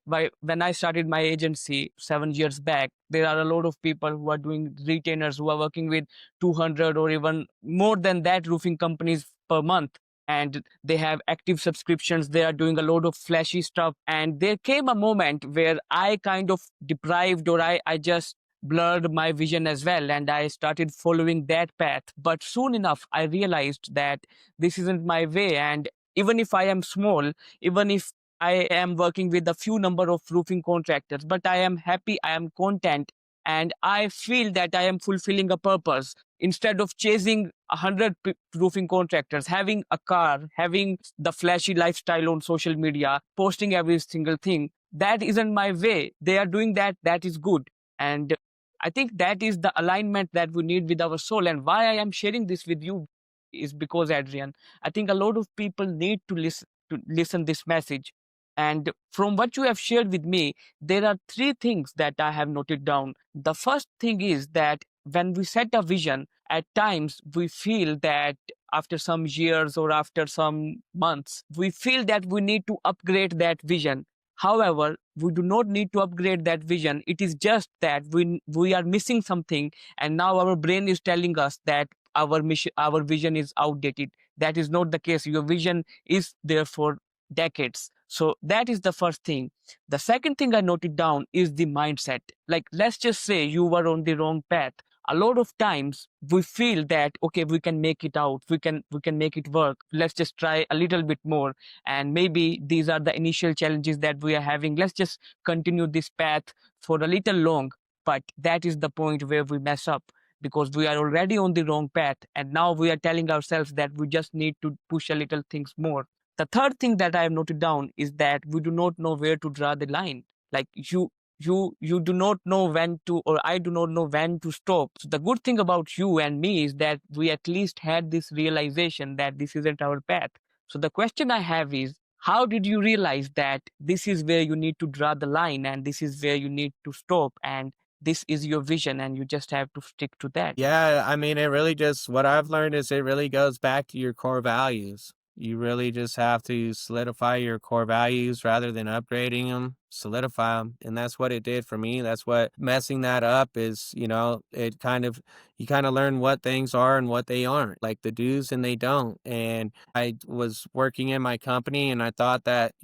started my agency 7 years back, there are a lot of people who are doing retainers, who are working with 200 or even more than that roofing companies per month. And they have active subscriptions. They are doing a lot of flashy stuff. And there came a moment where I kind of deprived, or I just blurred my vision as well, and I started following that path. But soon enough I realized that this isn't my way. And even if I am small, even if I am working with a few number of roofing contractors, but I am happy, I am content, and I feel that I am fulfilling a purpose. Instead of chasing 100 roofing contractors, having a car, having the flashy lifestyle on social media, posting every single thing, that isn't my way. They are doing that, that is good. And I think that is the alignment that we need with our soul. And why I am sharing this with you is because, Adrian, I think a lot of people need to listen this message. And from what you have shared with me, there are three things that I have noted down. The first thing is that when we set a vision, at times we feel that after some years or after some months, we feel that we need to upgrade that vision. However, we do not need to upgrade that vision. It is just that we are missing something, and now our brain is telling us that our mission, our vision is outdated. That is not the case. Your vision is there for decades. So that is the first thing. The second thing I noted down is the mindset. Like, let's just say you were on the wrong path. A lot of times we feel that, okay, we can make it out, we can make it work, let's just try a little bit more, and maybe these are the initial challenges that we are having, let's just continue this path for a little long. But that is the point where we mess up, because we are already on the wrong path, and now we are telling ourselves that we just need to push a little things more. The third thing that I have noted down is that we do not know where to draw the line. Like, you do not know when to, or I do not know when to stop. So the good thing about you and me is that we at least had this realization that this isn't our path. So the question I have is, how did you realize that this is where you need to draw the line, and this is where you need to stop, and this is your vision and you just have to stick to that? Yeah, I mean, it really just, what I've learned is it really goes back to your core values. You really just have to solidify your core values rather than upgrading them, solidify them. And that's what it did for me. That's what messing that up is, it kind of, you kind of learn what things are and what they aren't, like the do's and they don't. And I was working in my company, and I thought that,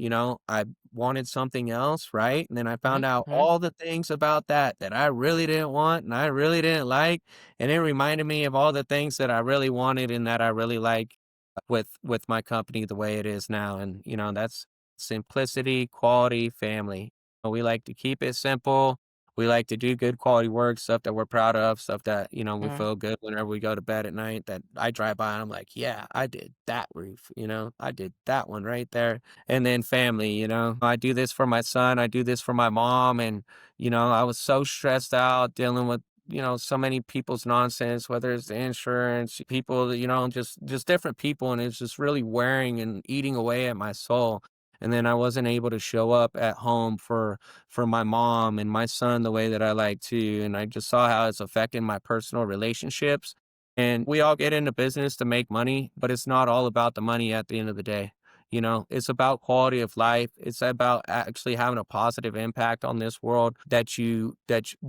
I wanted something else, right? And then I found out Mm-hmm. all the things about that I really didn't want and I really didn't like, and it reminded me of all the things that I really wanted and that I really like with my company the way it is now. And that's simplicity, quality, family. We like to keep it simple. We like to do good quality work, stuff that we're proud of, stuff that, we feel good whenever we go to bed at night that I drive by and I'm like, yeah, I did that roof, I did that one right there. And then family, I do this for my son, I do this for my mom. And, I was so stressed out dealing with so many people's nonsense, whether it's the insurance, people, just different people. And it's just really wearing and eating away at my soul. And then I wasn't able to show up at home for my mom and my son the way that I like to. And I just saw how it's affecting my personal relationships. And we all get into business to make money, but it's not all about the money at the end of the day. It's about quality of life. It's about actually having a positive impact on this world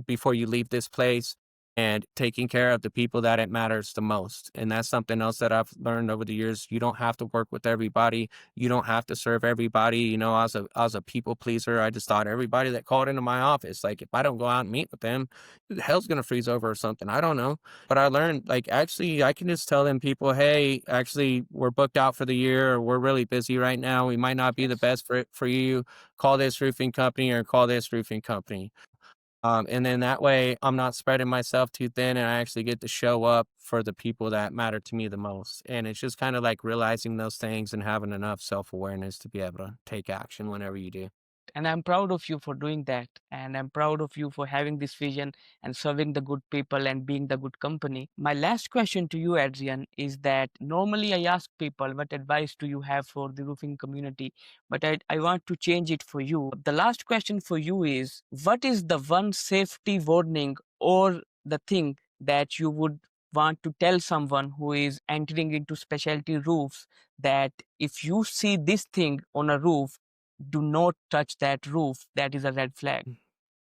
before you leave this place, and taking care of the people that it matters the most. And that's something else that I've learned over the years. You don't have to work with everybody. You don't have to serve everybody. I was a people pleaser. I just thought everybody that called into my office, like if I don't go out and meet with them, hell's gonna freeze over or something. I don't know. But I learned, like, actually I can just tell them people, hey, actually we're booked out for the year, or we're really busy right now. We might not be the Yes. best for you. Call this roofing company or call this roofing company. And then that way I'm not spreading myself too thin, and I actually get to show up for the people that matter to me the most. And it's just kind of like realizing those things and having enough self-awareness to be able to take action whenever you do. And I'm proud of you for doing that. And I'm proud of you for having this vision and serving the good people and being the good company. My last question to you, Adrian, is that normally I ask people, what advice do you have for the roofing community? But I want to change it for you. The last question for you is, what is the one safety warning or the thing that you would want to tell someone who is entering into specialty roofs, that if you see this thing on a roof, do not touch that roof? That is a red flag.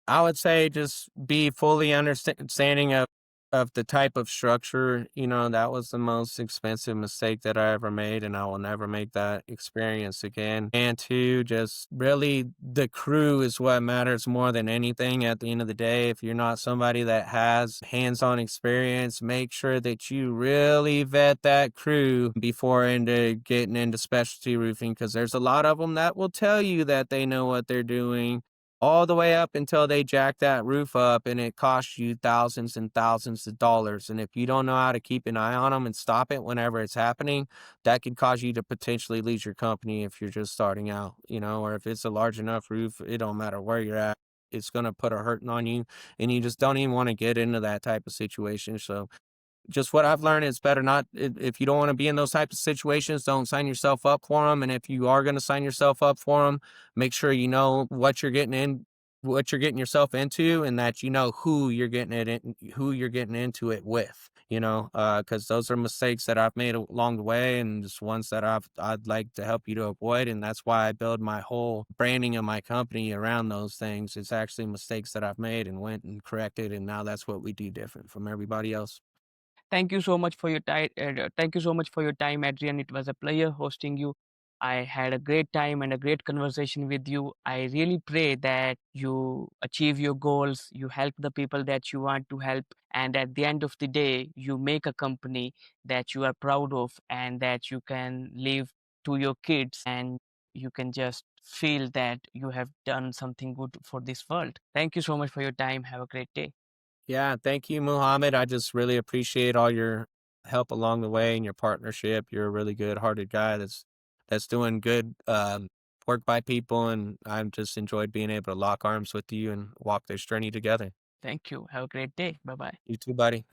I would say just be fully understanding of the type of structure. That was the most expensive mistake that I ever made, and I will never make that experience again. And two, just really the crew is what matters more than anything at the end of the day. If you're not somebody that has hands-on experience, make sure that you really vet that crew before into getting into specialty roofing, because there's a lot of them that will tell you that they know what they're doing all the way up until they jack that roof up, and it costs you thousands and thousands of dollars. And if you don't know how to keep an eye on them and stop it whenever it's happening, that could cause you to potentially lose your company if you're just starting out, or if it's a large enough roof, it don't matter where you're at. It's going to put a hurting on you, and you just don't even want to get into that type of situation. So just what I've learned is better not, if you don't want to be in those types of situations, don't sign yourself up for them. And if you are going to sign yourself up for them, make sure you know what you're getting yourself into, and that you know who you're getting into it with. Because those are mistakes that I've made along the way, and just ones that I'd like to help you to avoid. And that's why I build my whole branding of my company around those things. It's actually mistakes that I've made and went and corrected, and now that's what we do different from everybody else. Thank you so much for your time. Thank you so much for your time, Adrian. It was a pleasure hosting you. I had a great time and a great conversation with you. I really pray that you achieve your goals, you help the people that you want to help, and at the end of the day, you make a company that you are proud of and that you can leave to your kids, and you can just feel that you have done something good for this world. Thank you so much for your time. Have a great day. Yeah, thank you, Muhammad. I just really appreciate all your help along the way and your partnership. You're a really good-hearted guy that's doing good work by people, and I've just enjoyed being able to lock arms with you and walk this journey together. Thank you. Have a great day. Bye bye. You too, buddy.